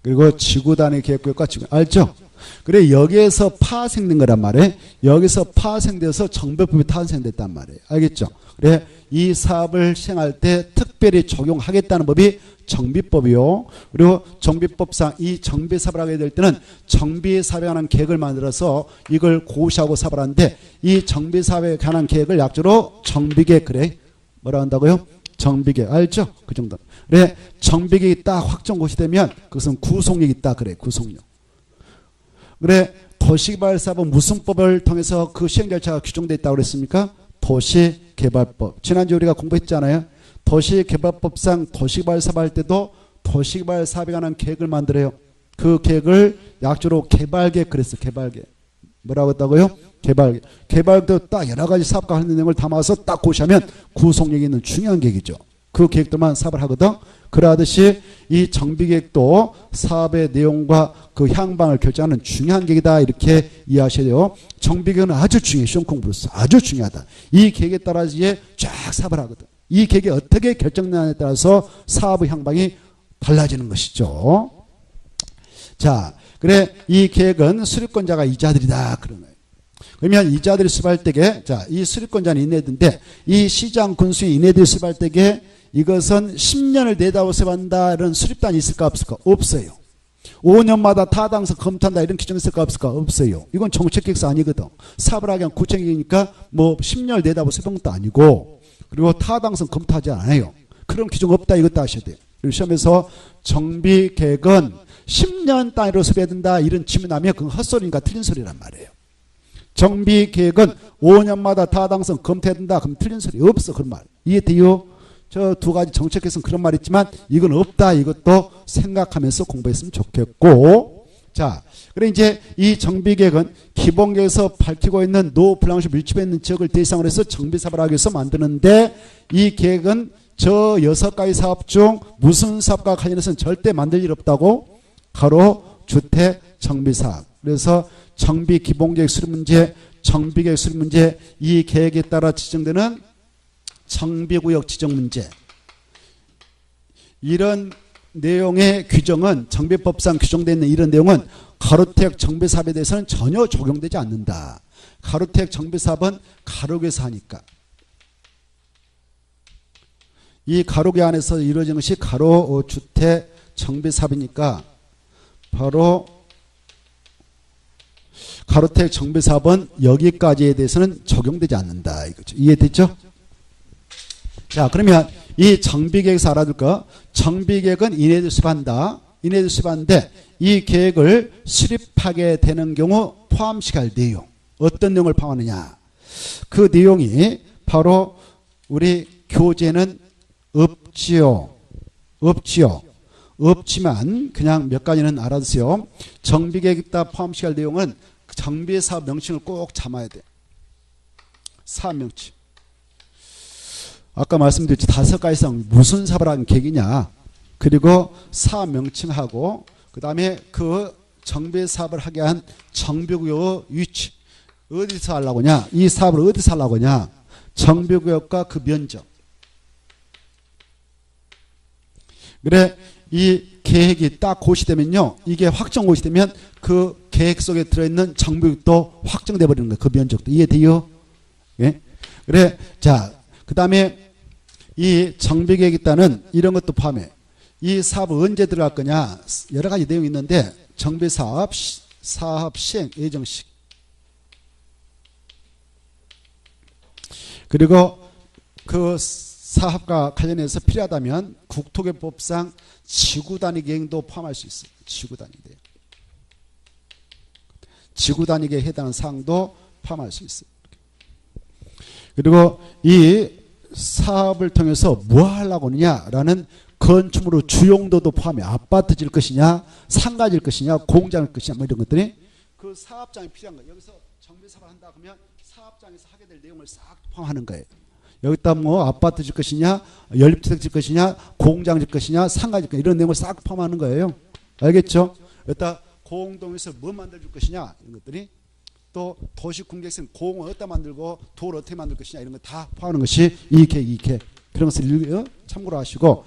그리고 지구 단위 계획과 지구 알죠? 그래 여기에서 파생된 거란 말이에요. 여기서 파생돼서 정비법이 탄생됐단 말이에요. 알겠죠? 그래 이 사업을 시행할 때 특별히 적용하겠다는 법이 정비법이요. 그리고 정비법상 이 정비 사업을 하게 될 때는 정비 사업에 관한 계획을 만들어서 이걸 고시하고 사업을 하는데 이 정비 사업에 관한 계획을 약조로 정비계획. 그래 뭐라 한다고요? 정비계획. 알죠? 그 정도. 그래 정비계획이 딱 확정 고시되면 그것은 구속력이 있다. 그래 구속력. 그래 도시개발 사업은 무슨 법을 통해서 그 시행 절차가 규정되어 있다고 그랬습니까? 도시개발법. 지난주 우리가 공부했잖아요. 도시개발법상 도시개발 사업 할 때도 도시개발 사업에 관한 계획을 만들어요. 그 계획을 약조로 개발계획 그랬어. 개발계획. 뭐라고 했다고요? 개발계획. 개발도 딱 여러 가지 사업과 관련된 내용을 담아서 딱 고시하면 구속력이 있는 중요한 계획이죠. 그 계획들만 사업을 하거든. 그러하듯이 이 정비계획도 사업의 내용과 그 향방을 결정하는 중요한 계획이다. 이렇게 이해하셔야 돼요. 정비계획은 아주 중요해. 시험 공부로서 아주 중요하다. 이 계획에 따라서 이제 쫙 사업을 하거든. 이 계획이 어떻게 결정되느냐에 따라서 사업의 향방이 달라지는 것이죠. 자, 그래 이 계획은 수립권자가 이자들이다. 그런 거예요. 그러면 이자들이 수립할 때에 자, 이 수립권자는 이네들인데 이 시장 군수인 이네들이 수립할 때에 이것은 10년을 내다보고 수립한다. 이런 수립단이 있을까 없을까? 없어요. 5년마다 타당성 검토한다. 이런 규정이 있을까 없을까? 없어요. 이건 정책계획서 아니거든. 사업을 하기 위한 구청이니까 뭐 10년을 내다보고 수립한 것도 아니고, 그리고 타당성 검토하지 않아요. 그런 규정 없다. 이것도 아셔야 돼요. 그리고 시험에서 정비계획은 10년 단위로 수립해야 된다. 이런 질문하면 그건 헛소리니까 틀린 소리란 말이에요. 정비계획은 5년마다 타당성 검토해야 된다. 그럼 틀린 소리 없어. 그런 말. 이해돼요? 저 두 가지 정책에서는 그런 말 있지만 이건 없다. 이것도 생각하면서 공부했으면 좋겠고. 자, 그래 이제 이 정비계획은 기본계획에서 밝히고 있는 노 블랑시 밀집해 있는 지역을 대상으로 해서 정비사업을 하기 위해서 만드는데 이 계획은 저 6가지 사업 중 무슨 사업과 관련해서는 절대 만들 일 없다고? 가로 주택 정비사업. 그래서 정비 기본계획 수립 문제, 정비계획 수립 문제, 이 계획에 따라 지정되는 정비구역 지정 문제, 이런 내용의 규정은 정비법상 규정되어 있는 이런 내용은 가로택 정비사업에 대해서는 전혀 적용되지 않는다. 가로택 정비사업은 가로계에서 하니까. 이 가로계 안에서 이루어진 것이 가로주택 정비사업이니까 바로 가로택 정비사업은 여기까지에 대해서는 적용되지 않는다. 이거죠. 이해됐죠? 자, 그러면 이 정비계획에서 알아둘 거, 정비계획은 이내에도 수립한다. 이내에도 수립하는데 이 계획을 수립하게 되는 경우 포함시켜야 할 내용. 어떤 내용을 포함하느냐. 그 내용이 바로 우리 교재는 없지요. 없지요. 없지만 그냥 몇 가지는 알아두세요. 정비계획에다 포함시켜야 할 내용은 정비사업 명칭을 꼭 잡아야 돼. 사업 명칭. 아까 말씀드렸지 5가지 이상 무슨 사업을 하는 계획이냐. 그리고 사업 명칭하고 그 다음에 그 정비사업을 하게 한 정비구역의 위치. 어디서 하려고 하냐. 이 사업을 어디서 하려고 하냐. 정비구역과 그 면적. 그래 이 계획이 딱 고시되면요. 이게 확정 고시되면 그 계획 속에 들어있는 정비구역도 확정돼 버리는 거예요. 그 면적도. 이해돼요? 예? 그래 자 그 다음에 이 정비계획에 따른 이런 것도 포함해. 이 사업을 언제 들어갈 거냐 여러 가지 내용이 있는데 정비사업 사업 시행 예정식 그리고 그 사업과 관련해서 필요하다면 국토개법상 지구단위 계획도 포함할 수 있어요. 지구단위 계획. 지구단위 계획에 해당하는 사항도 포함할 수 있어요. 그리고 이 사업을 통해서 뭐 하려고 하느냐라는 건축물의 주용도도 포함해. 아파트 질 것이냐, 상가 질 것이냐, 공장일 것이냐 뭐 이런 것들이 그 사업장에 필요한 거예요. 여기서 정비사업을 한다 그러면 사업장에서 하게 될 내용을 싹 포함하는 거예요. 여기다 뭐 아파트 질 것이냐, 연립주택 질 것이냐, 공장 질 것이냐, 상가 질 것이냐 이런 내용을 싹 포함하는 거예요. 알겠죠? 여기다 공동에서 뭐 만들어줄 것이냐 이런 것들이 또 도시공개성 공을 어디다 만들고 도를 어떻게 만들 것이냐 이런 거 다 포함하는 것이 이 계획 그런 것을 참고로 하시고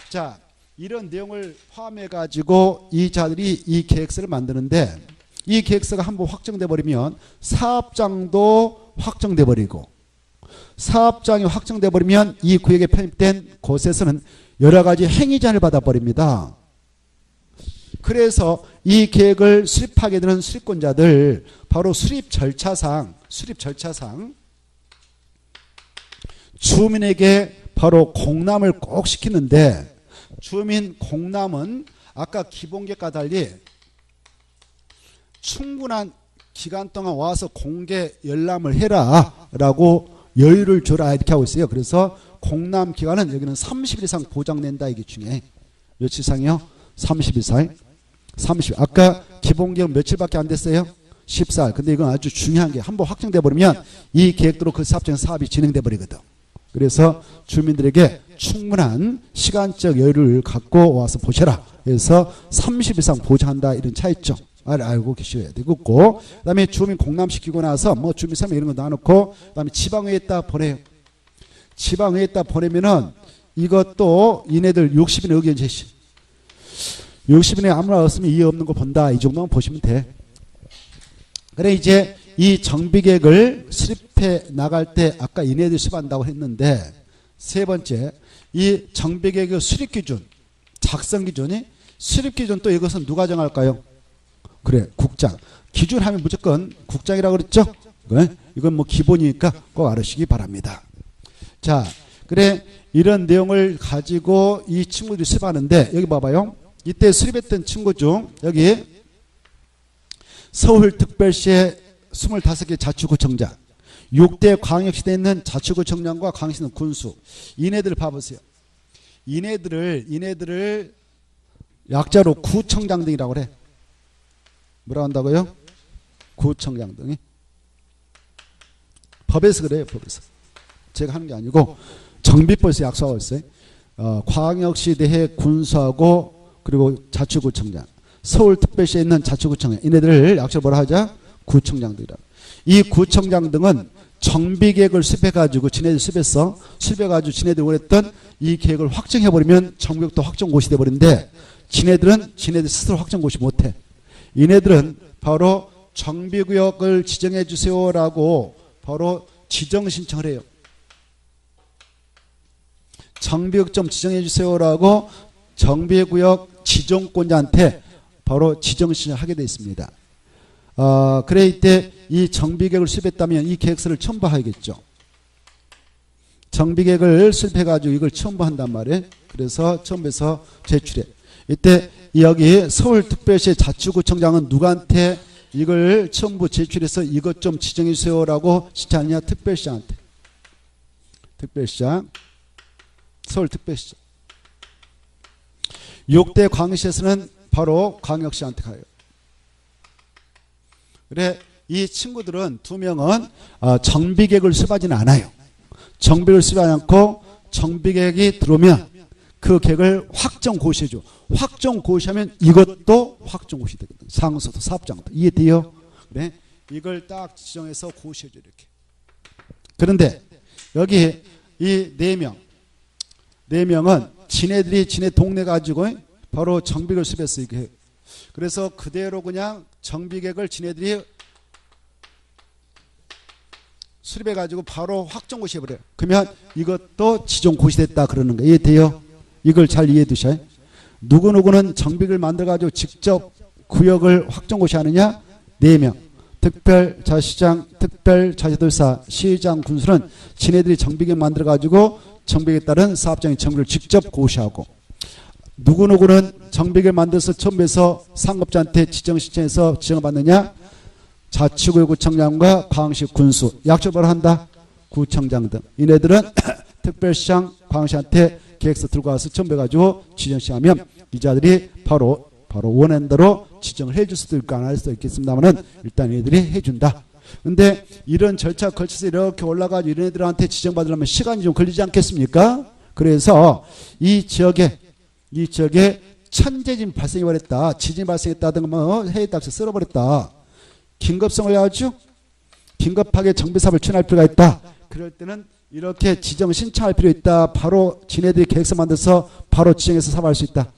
자 이런 내용을 포함해 가지고 이 자들이 이 계획서를 만드는데 이 계획서가 한번 확정돼 버리면 사업장도 확정돼 버리고 사업장이 확정돼 버리면 이 구역에 편입된 곳에서는 여러 가지 행위 제한을 받아 버립니다. 그래서 이 계획을 수립하게 되는 수립권자들 바로 수립 절차상 주민에게 바로 공람을 꼭 시키는데 주민 공람은 아까 기본계획과 달리 충분한 기간 동안 와서 공개 열람을 해라 라고 여유를 줘라 이렇게 하고 있어요. 그래서 공람 기간은 여기는 30일 이상 보장된다. 이게 중요해. 며칠 이상이요? 30일 이상. 30. 아까 기본계획 며칠밖에 안 됐어요? 14일. 근데 이건 아주 중요한 게 한번 확정돼 버리면 이 계획대로 그 사업장 사업이 진행돼 버리거든. 그래서 주민들에게 충분한 시간적 여유를 갖고 와서 보셔라. 그래서 30일 이상 보장한다. 이런 차이점 알고 계셔야 되겠고, 그 다음에 주민 공람시키고 나서 뭐 주민 설명 이런 거 놔놓고, 그 다음에 지방의회에다 보내요. 지방의회에다 보내면은 이것도 이네들 60인의 의견 제시. 60인에 아무나 없으면 이해 없는 거 본다. 이 정도만 보시면 돼. 그래 이제 이 정비계획을 수립해 나갈 때 아까 이네들이 수립한다고 했는데 세 번째 이 정비계획의 수립기준 작성기준이 수립기준 또 이것은 누가 정할까요? 그래 국장. 기준하면 무조건 국장이라고 그랬죠? 네? 이건 뭐 기본이니까 꼭 알으시기 바랍니다. 자 그래 이런 내용을 가지고 이 친구들이 수립하는데 여기 봐봐요. 이때 수립했던 친구 중 여기 서울특별시의 25개 자치구청장 6대 광역시대에 있는 자치구청장과 광역시는 군수 이네들을 봐보세요. 이네들을 약자로 구청장 등이라고 그래. 뭐라고 한다고요? 구청장 등이. 법에서 그래요. 법에서. 제가 하는 게 아니고 정비법에서 약속하고 있어요. 광역시 대해 군수하고 그리고 자치구청장 서울특별시에 있는 자치구청장 이네들을 약자로 뭐라 하자? 구청장들이라. 이 구청장 등은 정비계획을 수립해가지고 지네들 수립해가지고 지네들이 원했던 이 계획을 확정해버리면 정비계획도 확정고시 돼버리는데 지네들은 지네들 스스로 확정고시 못해. 이네들은 바로 정비구역을 지정해 주세요라고 바로 지정신청을 해요. 정비구역 좀 지정해 주세요라고 정비구역 지정권자한테 바로 지정신청을 하게 되어 있습니다. 그래 이때 이 정비계획을 수립했다면 이 계획서를 첨부하겠죠. 정비계획을 수립해가지고 이걸 첨부한단 말이에요. 그래서 첨부해서 제출해. 이때 여기 서울특별시 자치구청장은 누구한테 이걸 첨부 제출해서 이것 좀 지정해 주세요라고 신청하느냐? 특별시장한테. 특별시장. 서울특별시장. 6대 광역시에서는 바로 광역시한테 가요. 그래 이 친구들은 두 명은 정비계획을 수립하지는 않아요. 정비계획을 수립하지 않고 정비계획이 들어오면 그 계획을 확정고시해줘. 확정고시하면 이것도 확정고시 되거든. 상소도 사업장도. 이해돼요? 그래 이걸 딱 지정해서 고시해줘 이렇게. 그런데 여기 이 네 명은 지네들이 지네 동네 가지고 바로 정비를 수립했어요. 그래서 그대로 그냥 정비계획을 지네들이 수립해가지고 바로 확정고시 해버려요. 그러면 이것도 지정고시 됐다 그러는 거예요. 이해돼요? 이걸 잘 이해해 두셔요. 누구누구는 정비계획을 만들어가지고 직접 구역을 확정고시 하느냐? 4명. 특별자치장, 특별자치도사, 시장, 군수는 지네들이 정비계획 만들어가지고 정비계획에 따른 사업장의 정비를 직접 고시하고, 누구누구는 정비계획 만들어서 처음에서 상급자한테 지정 신청해서 지정을 받느냐? 자치구역구청장과 광시 군수, 약속을 한다. 구청장 등. 이네들은 특별시장, 광시한테 계획서 들고 와서 첨부해가지고 지정 시하면 이 자들이 바로 원하는 대로 지정을 해줄 수도 있고 안 할 수도 있겠습니다만은 일단 얘들이 해준다. 근데 이런 절차 거쳐서 이렇게 올라가지고 이런 애들한테 지정받으려면 시간이 좀 걸리지 않겠습니까? 그래서 이 지역에 천재진 발생이 버렸다. 지진이 발생했다든가 뭐 해외답서 쓸어버렸다. 긴급성을 가지고 긴급하게 정비사업을 추진할 필요가 있다. 그럴 때는 이렇게 지정 신청할 필요 있다. 바로 지네들이 계획서 만들어서 바로 지정해서 사업할 수 있다.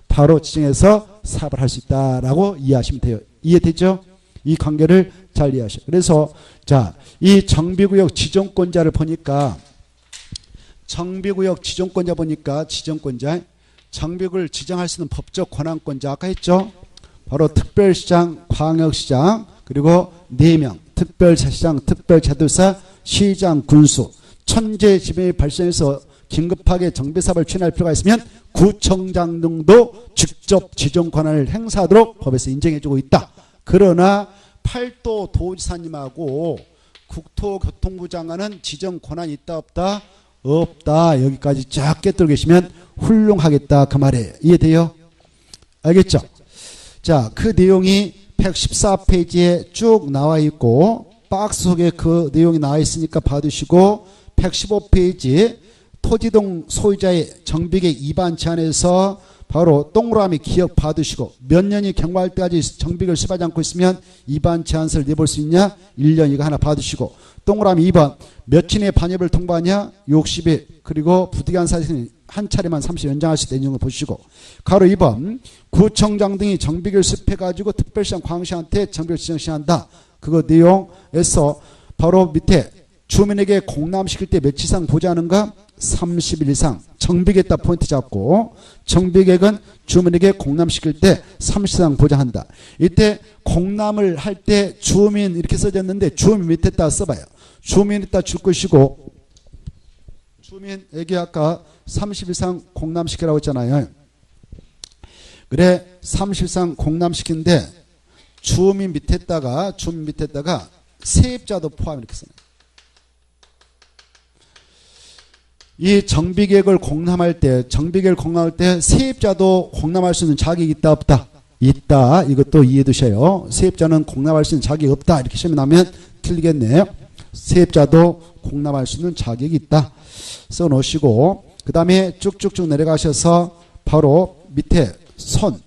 바로 지정해서 사업을 할 수 있다라고 이해하시면 돼요. 이해되죠? 이 관계를 잘 이해하셔요. 그래서 자, 이 정비구역 지정권자를 보니까 정비구역 지정권자 보니까 지정권자 정비구역을 지정할 수 있는 법적 권한권자 아까 했죠? 바로 특별시장, 광역시장 그리고 4명 특별자치장, 특별자도사, 시장, 군수 천재지변이 발생해서 긴급하게 정비사업을 추진할 필요가 있으면 구청장 등도 직접 지정 권한을 행사하도록 법에서 인정해주고 있다. 그러나 팔도 도지사님하고 국토교통부 장관은 지정 권한이 있다 없다? 없다. 여기까지 쫙 깨뜨려 계시면 훌륭하겠다 그 말이에요. 이해돼요? 알겠죠? 자, 그 내용이 114페이지에 쭉 나와 있고 박스 속에 그 내용이 나와 있으니까 봐두시고 115페이지 토지동 소유자의 정비계획 위반 제한에서 바로 동그라미 기억 받으시고 몇 년이 경과할 때까지 정비계획을 수립하지 않고 있으면 위반 제한서를 내볼 수 있냐? 1년 이거 하나 받으시고 동그라미 2번 며칠의 반협을 통보하냐? 60일 그리고 부득이한 사실은 한 차례만 30일 연장할 수 있는 내용을 보시고 가로 2번 구청장 등이 정비계획을 수립해가지고 특별시장 광시한테 정비계획 지정시한다. 그거 내용에서 바로 밑에 주민에게 공람시킬 때 며칠 이상 보좌하는가? 30일 이상. 정비계획 다 포인트 잡고 정비계획은 주민에게 공람시킬 때 30일 이상 보좌한다. 이때 공람을 할 때 주민 이렇게 써졌는데 주민 밑에다 써봐요. 주민에다 줄 것이고 주민에게 아까 30일 이상 공람시키라고 했잖아요. 그래 30일 이상 공람시키는데 주민 밑에다가 세입자도 포함 이렇게 써요. 이 정비계획을 공람할 때 세입자도 공람할 수 있는 자격이 있다 없다? 있다. 이것도 이해해 두셔요. 세입자는 공람할 수 있는 자격이 없다. 이렇게 시험이 나면 틀리겠네요. 세입자도 공람할 수 있는 자격이 있다. 써놓으시고 그 다음에 쭉쭉쭉 내려가셔서 바로 밑에 손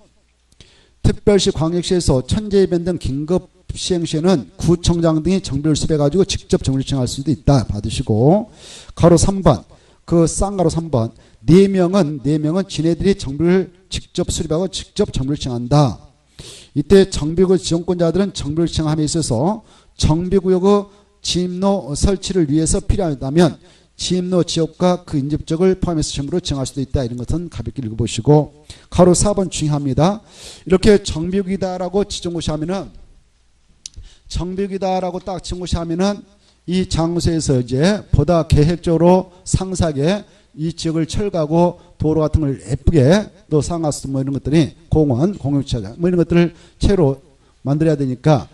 특별시 광역시에서 천재이변 등 긴급 시행시에는 구청장 등이 정비를 수립해가지고 직접 정비를 지정할 수도 있다. 받으시고 가로 3번 그 쌍가로 3번 4명은 지네들이 정비를 직접 수립하고 직접 정비를 지정한다. 이때 정비구역 지정권자들은 정비를 지정함에 있어서 정비구역의 진입로 설치를 위해서 필요하다면 진입로 지역과 그 인접적을 포함해서 정비로 지정할 수도 있다. 이런 것은 가볍게 읽어보시고 가로 4번 중요합니다. 이렇게 정비구역이다라고 지정고시 하면은 정비구역이다라고 딱 지정고시 하면은 이 장소에서 이제 보다 계획적으로 상세하게 이 지역을 철거하고 도로 같은 걸 예쁘게 또 상하수 뭐 이런 것들이 공원, 공유주차장 뭐 이런 것들을 채로 만들어야 되니까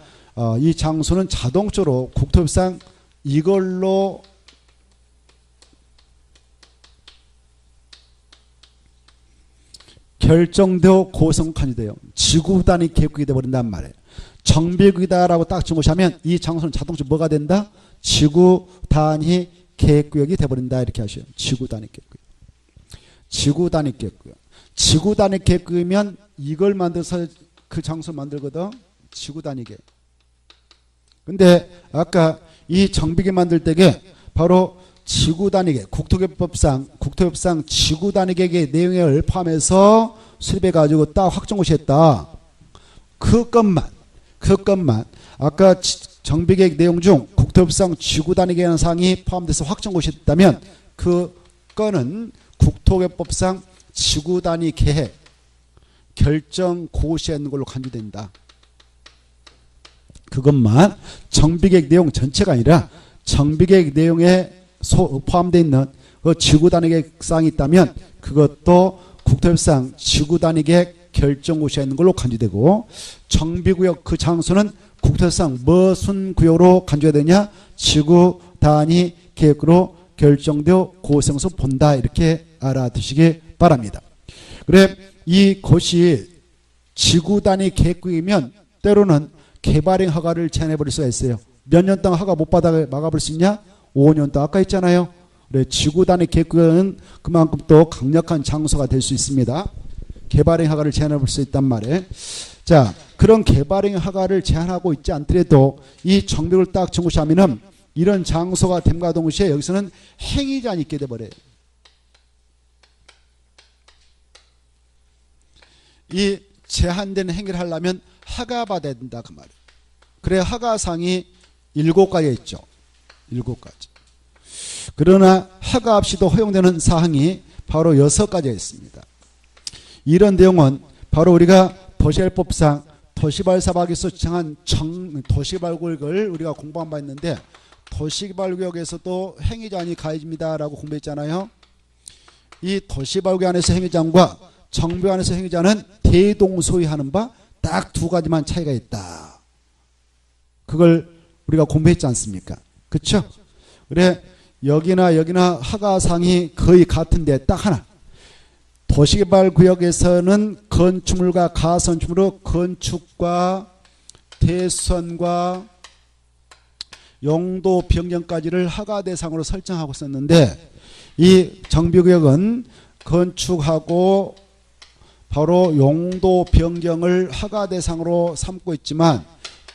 이 장소는 자동적으로 국토법상 이걸로 결정되어 고성칸이 돼요. 지구 단위 계획국이 되어버린단 말이에요. 정비구역이다라고 딱 정하면 이 장소는 자동적으로 뭐가 된다? 지구 단위 계획구역이 되어버린다. 이렇게 하셔요. 지구 단위 계획구역. 지구 단위 계획구역. 지구 단위 계획구역이면 이걸 만들어서 그 장소 만들거든. 지구 단위 계획. 근데 아까 이 정비계 만들 때게 바로 지구 단위계 국토개법상 지구 단위계의 내용을 포함해서 수립해 가지고 딱 확정고시했다. 그것만 아까 정비계획 내용 중 국토협상 지구 단위계라는 사항이 포함돼서 확정고시했다면 그 건은 국토개법상 지구 단위 계획 결정 고시에 있는 걸로 간주된다. 그것만 정비계획 내용 전체가 아니라 정비계획 내용에 포함되어 있는 그 지구 단위 계획 사항이 있다면 그것도 국토협상 지구 단위 계획 결정 고시에 있는 걸로 간주되고, 정비구역 그 장소는 국토협상 무슨 구역으로 간주해야 되냐? 지구 단위 계획으로 결정되어 고성에서 본다. 이렇게 알아두시기 바랍니다. 그래, 이 것이 지구 단위 계획구역이면 때로는 개발행 허가를 제한해 버릴 수가 있어요. 몇 년 동안 허가 못 받아 막아버릴 수 있냐? 5년 동안 아까 했잖아요. 그래, 지구 단위 계획구역은 그만큼 또 강력한 장소가 될 수 있습니다. 개발행 허가를 제한해 볼 수 있단 말이에요. 자, 그런 개발행 허가를 제한하고 있지 않더라도 이 정비를 딱 정고시하면은 이런 장소가 됨과 동시에 여기서는 행위자는 있게 돼버려요. 이 제한된 행위를 하려면 허가 받아야 된다 그 말이에요. 그래, 허가상이 7가지 있죠. 7가지. 그러나 허가 없이도 허용되는 사항이 바로 6가지가 있습니다. 이런 내용은 바로 우리가 도시개발법상 도시개발사업에서 지정한 도시개발구역을 우리가 공부한 바 있는데, 도시개발구역에서도 행위자한이 가해집니다라고 공부했잖아요. 이 도시개발구역 안에서 행위자과 정비 안에서 행위자는 대동소이하는 바 딱 2가지만 차이가 있다. 그걸 우리가 공부했지 않습니까? 그렇죠? 그래, 여기나 허가상이 거의 같은데 딱 하나. 도시개발구역에서는 건축물과 가선축물로 건축과 대수선과 용도 변경까지를 허가 대상으로 설정하고 있었는데, 이 정비구역은 건축하고 바로 용도 변경을 허가 대상으로 삼고 있지만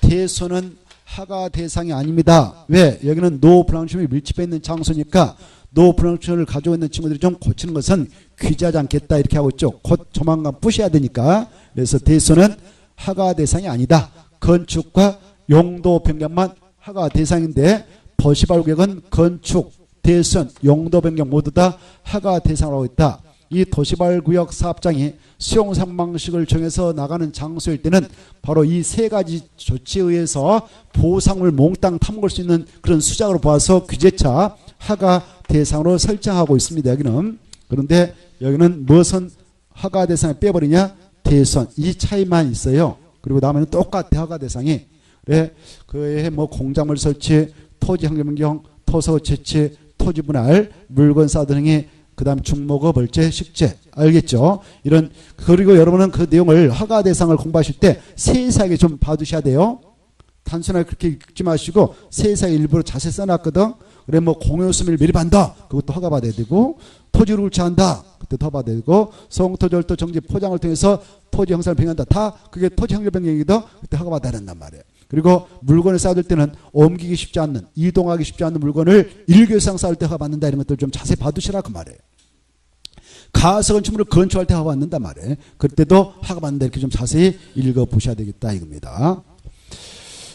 대수는 허가 대상이 아닙니다. 왜? 여기는 노브라운층이 밀집해 있는 장소니까 노브라운층을 가지고 있는 친구들이 좀 고치는 것은 귀재하지 않겠다 이렇게 하고 있죠. 곧 조만간 부셔야 되니까. 그래서 대수는 허가 대상이 아니다. 건축과 용도 변경만 허가 대상인데, 도시개발구역은 건축, 대수선, 용도 변경 모두 다 허가 대상으로 하고 있다. 이 도시개발구역 사업장이 수용상 방식을 정해서 나가는 장소일 때는 바로 이 3가지 조치에 의해서 보상을 몽땅 탐구할 수 있는 그런 수작으로 봐서 규제차 허가 대상으로 설정하고 있습니다. 여기는. 그런데 여기는 무엇은 허가 대상에 빼버리냐? 대선. 이 차이만 있어요. 그리고 나머지는 똑같아. 허가 대상이. 그래, 그에 뭐 공작물 설치, 토지 환경 변경, 토서 채취, 토지 분할, 물건 사도 등이 그 다음 중목업, 벌재, 식재. 알겠죠? 이런, 그리고 여러분은 그 내용을 허가 대상을 공부하실 때 세세하게 좀 봐두셔야 돼요. 단순하게 그렇게 읽지 마시고 세세하게 일부러 자세히 써놨거든. 그래, 뭐 공유수밀 매립한다. 그것도 허가 받아야 되고, 토지를 굴치한다. 그때도 허가 받아야 되고, 송토, 절도, 정지, 포장을 통해서 토지 형상을 변경한다. 다 그게 토지 형상 변경이거든. 그때 허가 받아야 된단 말이에요. 그리고 물건을 쌓을 때는 옮기기 쉽지 않는, 이동하기 쉽지 않는 물건을 일교상 쌓을 때 허가 받는다. 이런 것들 좀 자세히 봐두시라 그 말이에요. 가설건축물을 건축할 때 허가 받는단 말이에요. 그때도 허가 받는다. 이렇게 좀 자세히 읽어보셔야 되겠다 이겁니다.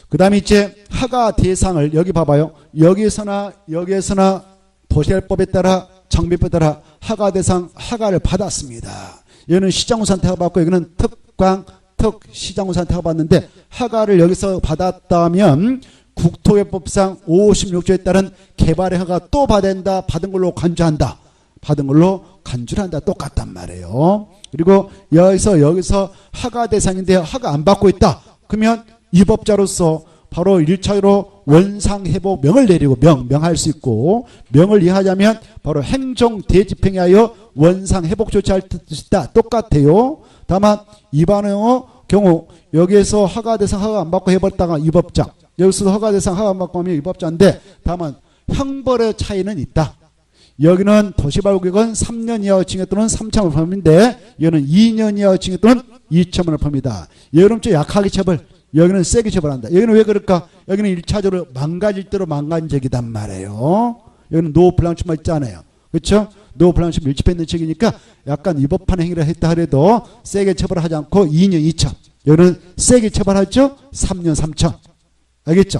그 다음에 이제 허가 대상을 여기 봐봐요. 여기에서나 도시개발법에 따라 정비법에 따라 허가 대상 허가를 받았습니다. 여기는 시장우산태 허가 받고 여기는 시장우산태 허가 받는데, 허가를 여기서 받았다면 국토개법상 56조에 따른 개발의 허가 또 받아야 된다. 받은 걸로 간주한다. 받은 걸로 간주를 한다. 똑같단 말이에요. 그리고 여기서 허가 대상인데 허가 안 받고 있다. 그러면 위법자로서 바로 1차로 원상회복 명을 내리고 명할 수 있고, 명을 이행하자면 바로 행정대집행에 하여 원상회복 조치할 수 있다. 똑같아요. 다만 위반의 경우 여기에서 허가 대상 허가 안 받고 해버렸다가 위법자, 여기서도 허가 대상 허가 안 받고 하면 위법자인데, 다만 형벌의 차이는 있다. 여기는 도시개발구역은 3년 이하 징역 또는 3천만 원 범인데, 여기는 2년 이하 징역 또는 2천만 원 범이다. 여기는 좀 약하게 처벌, 여기는 세게 처벌한다. 여기는 왜 그럴까? 여기는 1차적으로 망가질 대로 망가진 적이단 말이에요. 여기는 노 블랑치만 있잖아요. 그렇죠? 노 블랑치 밀집해 있는 지역이니까 약간 위법한 행위를 했다 하더라도 세게 처벌하지 않고 2년 2천. 여기는 세게 처벌하죠? 3년 3천. 알겠죠?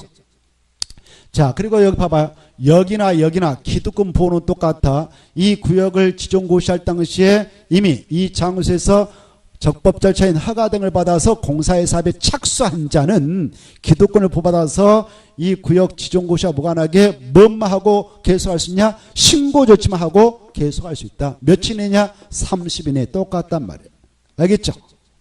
자, 그리고 여기 봐봐요. 여기나 기득권 보호는 똑같아. 이 구역을 지정고시할 당시에 이미 이 장소에서 적법 절차인 허가 등을 받아서 공사의 사업에 착수한 자는 기득권을 보받아서 이 구역 지정고시와 무관하게 뭐만 하고 계속할 수 있냐? 신고 조치만 하고 계속할 수 있다. 며칠 내냐? 30일 내에 똑같단 말이에요. 알겠죠?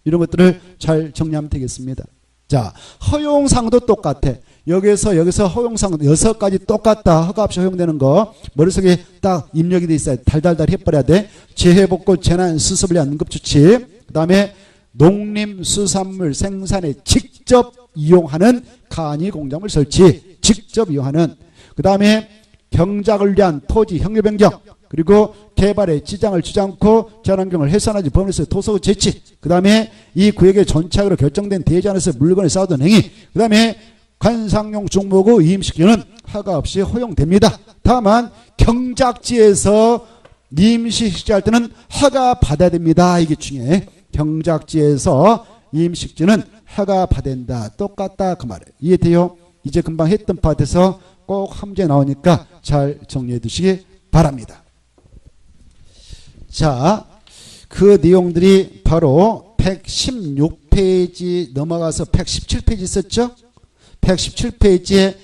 이런 것들을 잘 정리하면 되겠습니다. 자, 허용사항도 똑같아. 여기서 허용사항 6가지 똑같다. 허가 없이 허용되는 거 머릿속에 딱 입력이 돼 있어야 돼. 달달달 해버려야 돼. 재해복구, 재난, 수습을 응급조치. 그 다음에 농림수산물 생산에 직접 이용하는 간이 공작물 설치. 직접 이용하는. 그 다음에 경작을 위한 토지 형리 변경. 그리고 개발에 지장을 주지 않고 자연환경을 훼손하지 범위에서 도서 제치. 그 다음에 이 구역의 전체적으로 결정된 대지안에서 물건을 쌓아둔 행위. 그 다음에 관상용 중목의 임시기는 허가 없이 허용됩니다. 다만 경작지에서 임시식지할 때는 허가 받아야 됩니다. 이게 중요해. 경작지에서 임식지는 허가 받아야 된다. 똑같다 그 말이에요. 이해돼요? 이제 금방 했던 파트에서 꼭 한 문제 나오니까 잘 정리해 두시기 바랍니다. 자, 그 내용들이 바로 116페이지 넘어가서 117페이지 있었죠? 117페이지에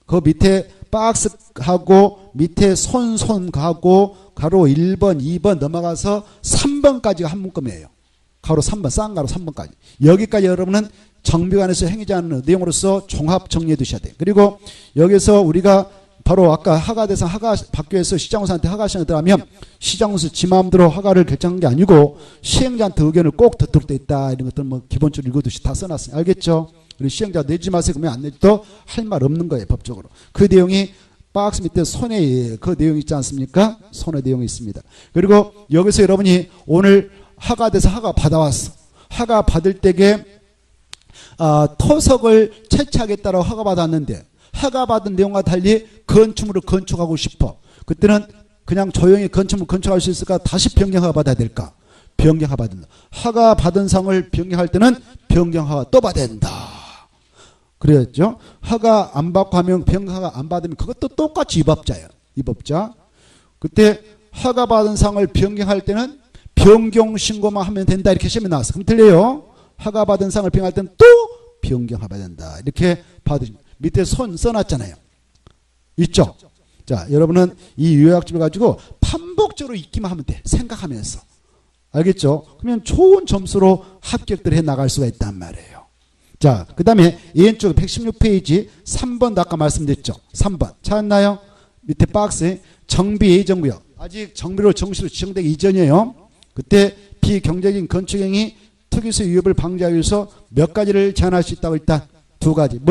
그 밑에 박스하고 밑에 손하고 가로 1번, 2번 넘어가서 3번까지가 한 문금이에요. 가로 3번, 쌍가로 3번까지. 여기까지 여러분은 정비관에서 행위자는 내용으로서 종합 정리해 두셔야 돼요. 그리고 여기서 우리가 바로 아까 허가 대상 허가 받기 위해서 시장사한테 허가 시장에 들어가면 시장사 지 마음대로 허가를 결정한 게 아니고 시행자한테 의견을 꼭 듣도록 돼 있다. 이런 것들 뭐 기본적으로 읽어두시 다 써놨어요. 알겠죠? 그리고 시행자 내지 마세요. 그러면 안 내도 할 말 없는 거예요. 법적으로. 그 내용이 박스 밑에 손해 그 내용이 있지 않습니까? 손해 내용이 있습니다. 그리고 여기서 여러분이 오늘 허가 대상 허가 받아왔어. 허가 받을 때에 토석을 채취하겠다고 허가 받았는데 허가받은 내용과 달리 건축물을 건축하고 싶어. 그때는 그냥 조용히 건축물 건축할 수 있을까? 다시 변경허가 받아야 될까? 변경허가 받는다. 허가받은 상을 변경할 때는 변경허가 또 받아야 된다. 그랬죠? 허가 안 받고 하면 변경허가 안 받으면 그것도 똑같이 위법자예요. 위법자. 그때 허가받은 상을 변경할 때는 변경신고만 하면 된다. 이렇게 시험에 나왔어. 그럼 틀려요? 허가받은 상을 변경할 때는 또 변경허가 받아야 된다. 이렇게 받으시면 밑에 손 써놨잖아요. 있죠? 자, 여러분은 이 요약집을 가지고 반복적으로 읽기만 하면 돼. 생각하면서. 알겠죠? 그러면 좋은 점수로 합격들 해 나갈 수가 있단 말이에요. 자, 그 다음에 왼쪽 116페이지 3번 아까 말씀드렸죠? 3번. 찾았나요? 밑에 박스에 정비 예정구역. 아직 정비로 정시로 지정되기 이전이에요. 그때 비경제적인 건축행위 특유수 위협을 방지하기 위해서 몇 가지를 제한할 수 있다고 일단 2가지.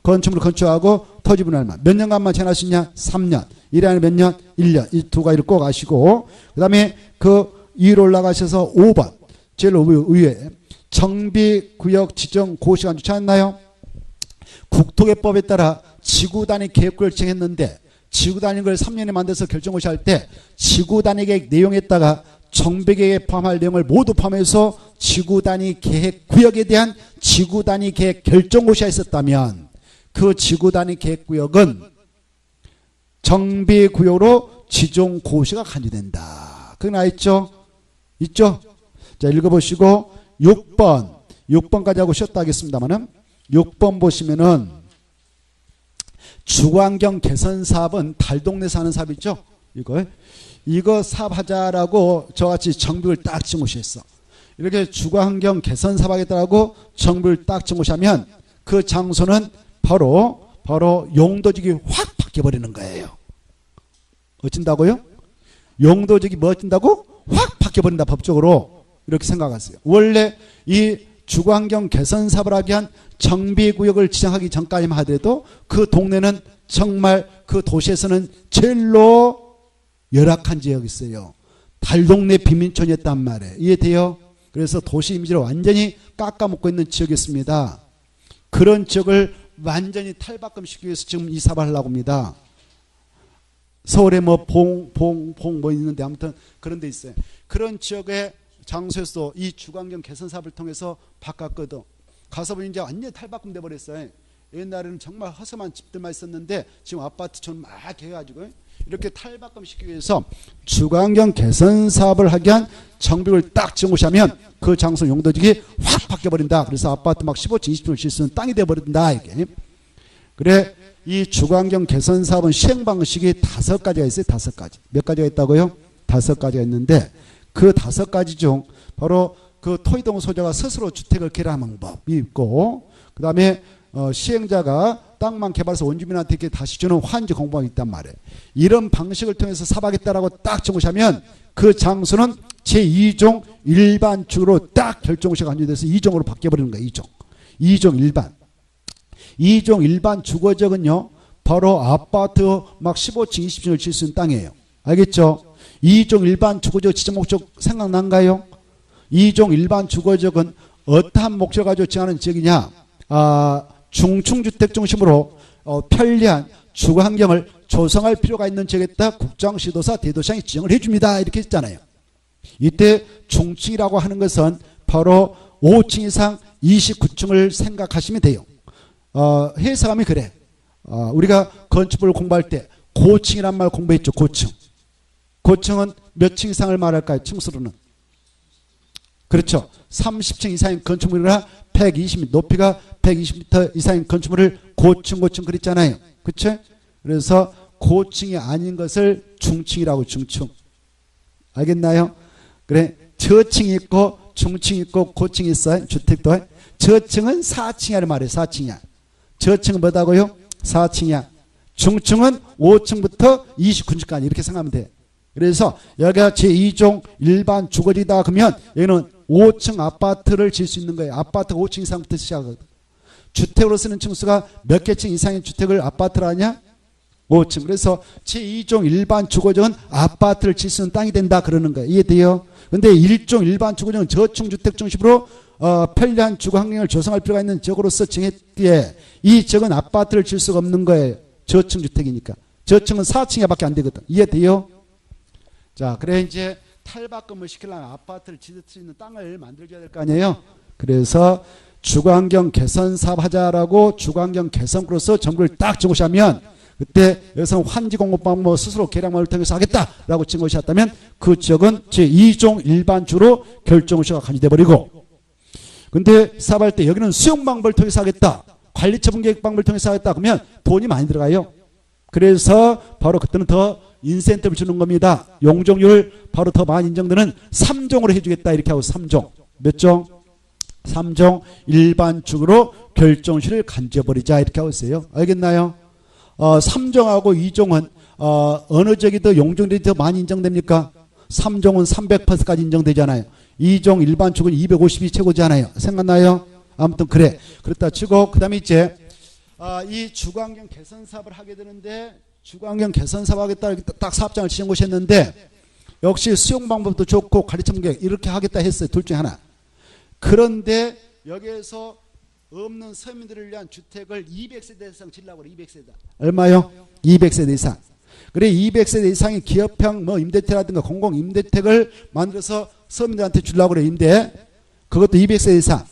건축물을 건축하고 토지 분할만 몇 년간만 제한할 수 있냐? 3년. 1회 안에 몇 년? 1년. 이 2가지를 꼭 아시고 그 다음에 그 위로 올라가셔서 5번 제일 위에 정비구역 지정 고시간주 찾았나요? 국토개법에 따라 지구단위 계획구역을 지정했는데 지구단위 걸 3년에 만들어서 결정고시할 때 지구단위 계획 내용에다가 정비계획에 포함할 내용을 모두 포함해서 지구단위 계획구역에 대한 지구단위 계획 결정고시가 있었다면 그 지구단위 계획구역은 정비구역으로 지정고시가 간주된다. 그거 나있죠? 있죠? 자, 읽어보시고 6번까지 하고 쉬었다 하겠습니다만은 6번 보시면은 주거환경 개선 사업은 달동네 사는 사업이죠? 이거 사업하자라고 저같이 정비를 딱 정고시했어. 이렇게 주거환경 개선 사업하겠다고 정비를 딱 정고시하면 그 장소는 바로 용도직이 확 바뀌어버리는 거예요. 어쩐다고요? 용도직이 뭐 어쩐다고? 확 바뀌어버린다. 법적으로. 이렇게 생각하세요. 원래 이 주거환경 개선 사업을 하기 위한 정비구역을 지정하기 전까지만 하더라도 그 동네는 정말 그 도시에서는 제일로 열악한 지역이 있어요. 달동네 빈민촌이었단 말이에요. 이해돼요? 그래서 도시 이미지를 완전히 깎아먹고 있는 지역이었습니다. 그런 지역을 완전히 탈바꿈시키기 위해서 지금 이 사업을 하려고 합니다. 서울에 뭐 봉 뭐 있는데 아무튼 그런 데 있어요. 그런 지역의 장소에서 이 주거환경 개선 사업을 통해서 바꿨거든. 가서 보니 이제 완전히 탈바꿈 돼버렸어요. 옛날에는 정말 허름한 집들만 있었는데 지금 아파트촌 막 해가지고 이렇게 탈바꿈 시키기 위해서 주거환경 개선 사업을 하기 위한 정비를 딱 지어놓으시면 그 장소 용도직이 확 바뀌어버린다. 그래서 아파트 막 15층 20층을 질 수 있는 땅이 돼버린다 이게. 그래 이 주거환경 개선 사업은 시행 방식이 5가지가 있어요. 5가지. 몇 가지가 있다고요? 5가지가 있는데 그 5가지 중 바로 그 토의동 소유자가 스스로 주택을 개량하는 방법이 있고, 그 다음에 시행자가 땅만 개발해서 원주민한테 이렇게 다시 주는 환지 공방이 있단 말이에요. 이런 방식을 통해서 사업하겠다라고 딱 정하시면 그 장소는 제2종 일반주로 딱 결정시가 간주돼서 2종으로 바뀌어버리는 거예요. 2종 일반. 2종 일반 주거지역은요, 바로 아파트 막 15층 20층을 질 수 있는 땅이에요. 알겠죠? 2종 일반 주거지역 지정 목적 생각난가요? 2종 일반 주거지역은 어떠한 목적을 가지고 지정하는 지역이냐? 중층주택 중심으로 편리한 주거환경을 조성할 필요가 있는 지역에다 국장시도사 대도시장이 지정을 해줍니다. 이렇게 했잖아요. 이때 중층이라고 하는 것은 바로 5층 이상 29층을 생각하시면 돼요. 해석하면 그래. 우리가 건축을 공부할 때 고층이란 말 공부했죠. 고층. 고층은 몇 층 이상을 말할까요? 층수로는. 그렇죠. 30층 이상인 건축물이나 120m, 높이가 120m 이상인 건축물을 고층 그랬잖아요. 그렇죠? 그래서 고층이 아닌 것을 중층이라고. 중층. 알겠나요? 그래, 저층이 있고 중층이 있고 고층이 있어요. 주택도. 저층은 4층이라는 말이에요. 4층이야. 저층은 뭐다고요? 4층이야. 중층은 5층부터 29층까지 이렇게 생각하면 돼. 그래서 여기가 제2종 일반 주거지다 그러면 여기는 5층 아파트를 질 수 있는 거예요. 아파트가 5층 이상부터 시작하거든. 주택으로 쓰는 층수가 몇 개 층 이상의 주택을 아파트라 하냐? 5층. 그래서 제2종 일반 주거지역은 아파트를 질 수 있는 땅이 된다 그러는 거예요. 이해돼요? 근데 1종 일반 주거지역은 저층 주택 중심으로 편리한 주거 환경을 조성할 필요가 있는 지역으로서 정했기에 이 지역은 아파트를 질 수가 없는 거예요. 저층 주택이니까. 저층은 4층에 밖에 안 되거든. 이해돼요? 자, 그래 이제 탈바꿈을 시키려면 아파트를 지을 수 있는 땅을 만들어줘야 될 거 아니에요. 그래서 주거환경 개선 사업 하자라고 주거환경 개선구로서 정부를 딱 정하시면 그때 여기서 환지공급방 뭐 스스로 계량을 통해서 하겠다라고 정하셨다면 그 지역은 제2종 일반주로 결정시가 간주돼 버리고, 근데 사업할 때 여기는 수용방법을 통해서 하겠다, 관리처분 계획방법을 통해서 하겠다 그러면 돈이 많이 들어가요. 그래서 바로 그때는 더 인센티브를 주는 겁니다. 용적률 바로 더 많이 인정되는 3종으로 해주겠다 이렇게 하고 3종. 몇 종? 3종 일반적으로 결정시를 간주해버리자 이렇게 하고 있어요. 알겠나요? 3종하고 2종은 어느 적이 더 용적률이 더 많이 인정됩니까? 3종은 300%까지 인정되잖아요. 2종 일반적은 250이 최고잖아요. 생각나요? 아무튼 그래. 그렇다 치고 그 다음에 이제 이 주거환경 개선 사업을 하게 되는데 주거환경 개선 사업 하겠다 이렇게 딱 사업장을 지정 곳이었는데 역시 수용 방법도 좋고 가르침 계획 이렇게 하겠다 했어요. 둘 중에 하나. 그런데 여기에서 없는 서민들을 위한 주택을 200세대 이상 지으려고 그래. 200세대. 얼마요? 200세대 이상. 그래 200세대 이상의 기업형 뭐 임대택이라든가 공공 임대택을 만들어서 서민들한테 주려고 그래. 임대. 그것도 200세대 이상.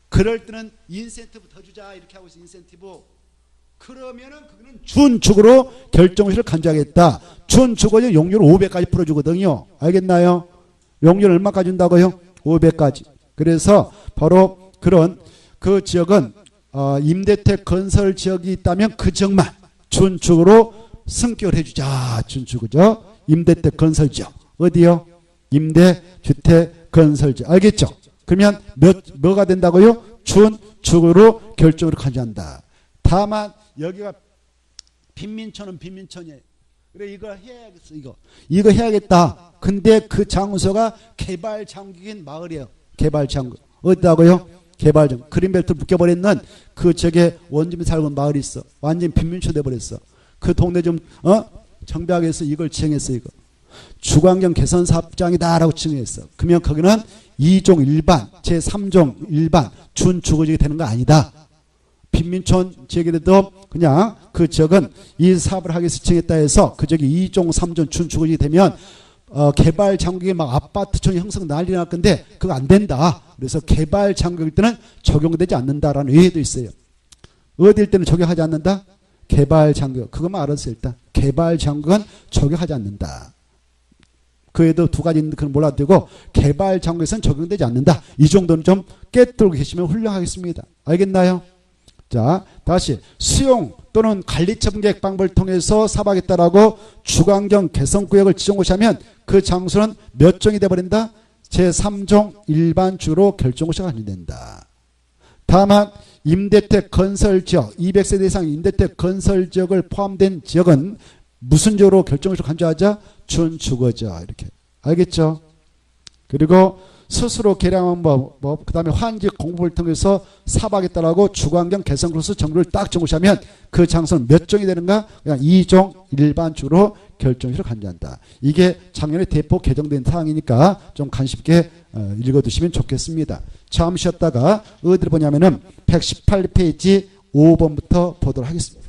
그럴 때는 인센티브 더 주자 이렇게 하고 있어. 인센티브. 그러면은 그거는 준축으로 결정시를 간주하겠다. 준축은 용률 500까지 풀어주거든요. 알겠나요? 용률 얼마까지 준다고요? 500까지. 그래서 바로 그런 그 지역은 임대택 건설 지역이 있다면 그 지역만 준축으로 승격을 해주자. 준축이죠. 임대택 건설 지역. 어디요? 임대주택 건설 지역. 알겠죠? 그러면 뭐가 된다고요? 준축으로 결정으로 간주한다. 다만 여기가 빈민촌은 빈민촌이에요. 그래 이거 해야겠어. 이거 해야겠다. 근데 그 장소가 개발장국인 마을이에요. 개발장국. 어디다고요? 개발장. 그린벨트 묶여버리는 그 지역에 원주민 살고 마을이 있어. 완전 빈민촌 돼버렸어. 그 동네 좀 정비하기 위해서 이걸 지정했어. 이거 주거환경 개선 사업장이다라고 지정했어. 그러면 거기는 2종 일반 제3종 일반 준주거지역이 되는 거 아니다. 빈민촌 지역에도 그냥 그 지역은 이 사업을 하기 위해서 지정했다 해서 그 지역이 2종 3종 준축이 되면 개발 장벽이 막 아파트촌 형성 난리 날 건데 그거 안 된다. 그래서 개발 장벽일 때는 적용되지 않는다라는 의회도 있어요. 어디일 때는 적용하지 않는다? 개발 장벽. 그것만 알았어요. 일단 개발 장벽은 적용하지 않는다. 그 외에도 두 가지 있는데 그건 몰라도 되고 개발 장벽에서는 적용되지 않는다. 이 정도는 좀 깨뜨리고 계시면 훌륭하겠습니다. 알겠나요? 자, 다시 수용 또는 관리처분 계획 방법을 통해서 사업하겠다라고 주관경 개성구역을 지정고시하면 그 장소는 몇 종이 돼버린다? 제3종 일반주로 결정고시가 관련된다. 다만 임대택 건설지역 200세대 이상 임대택 건설지역을 포함된 지역은 무슨 지역으로 결정고시를 간주하자? 준주거지역. 이렇게 알겠죠? 그리고 스스로 개량한 법, 그 다음에 환지 공부를 통해서 사업하겠다라고 주관경 개성구로서 정보를 딱 정고시하면 그 장소는 몇 종이 되는가? 그냥 2종 일반주로 결정시를 간주한다. 이게 작년에 대폭 개정된 사항이니까 좀 관심 있게 읽어두시면 좋겠습니다. 잠시 쉬었다가 어디를 보냐면은 118페이지 5번부터 보도록 하겠습니다.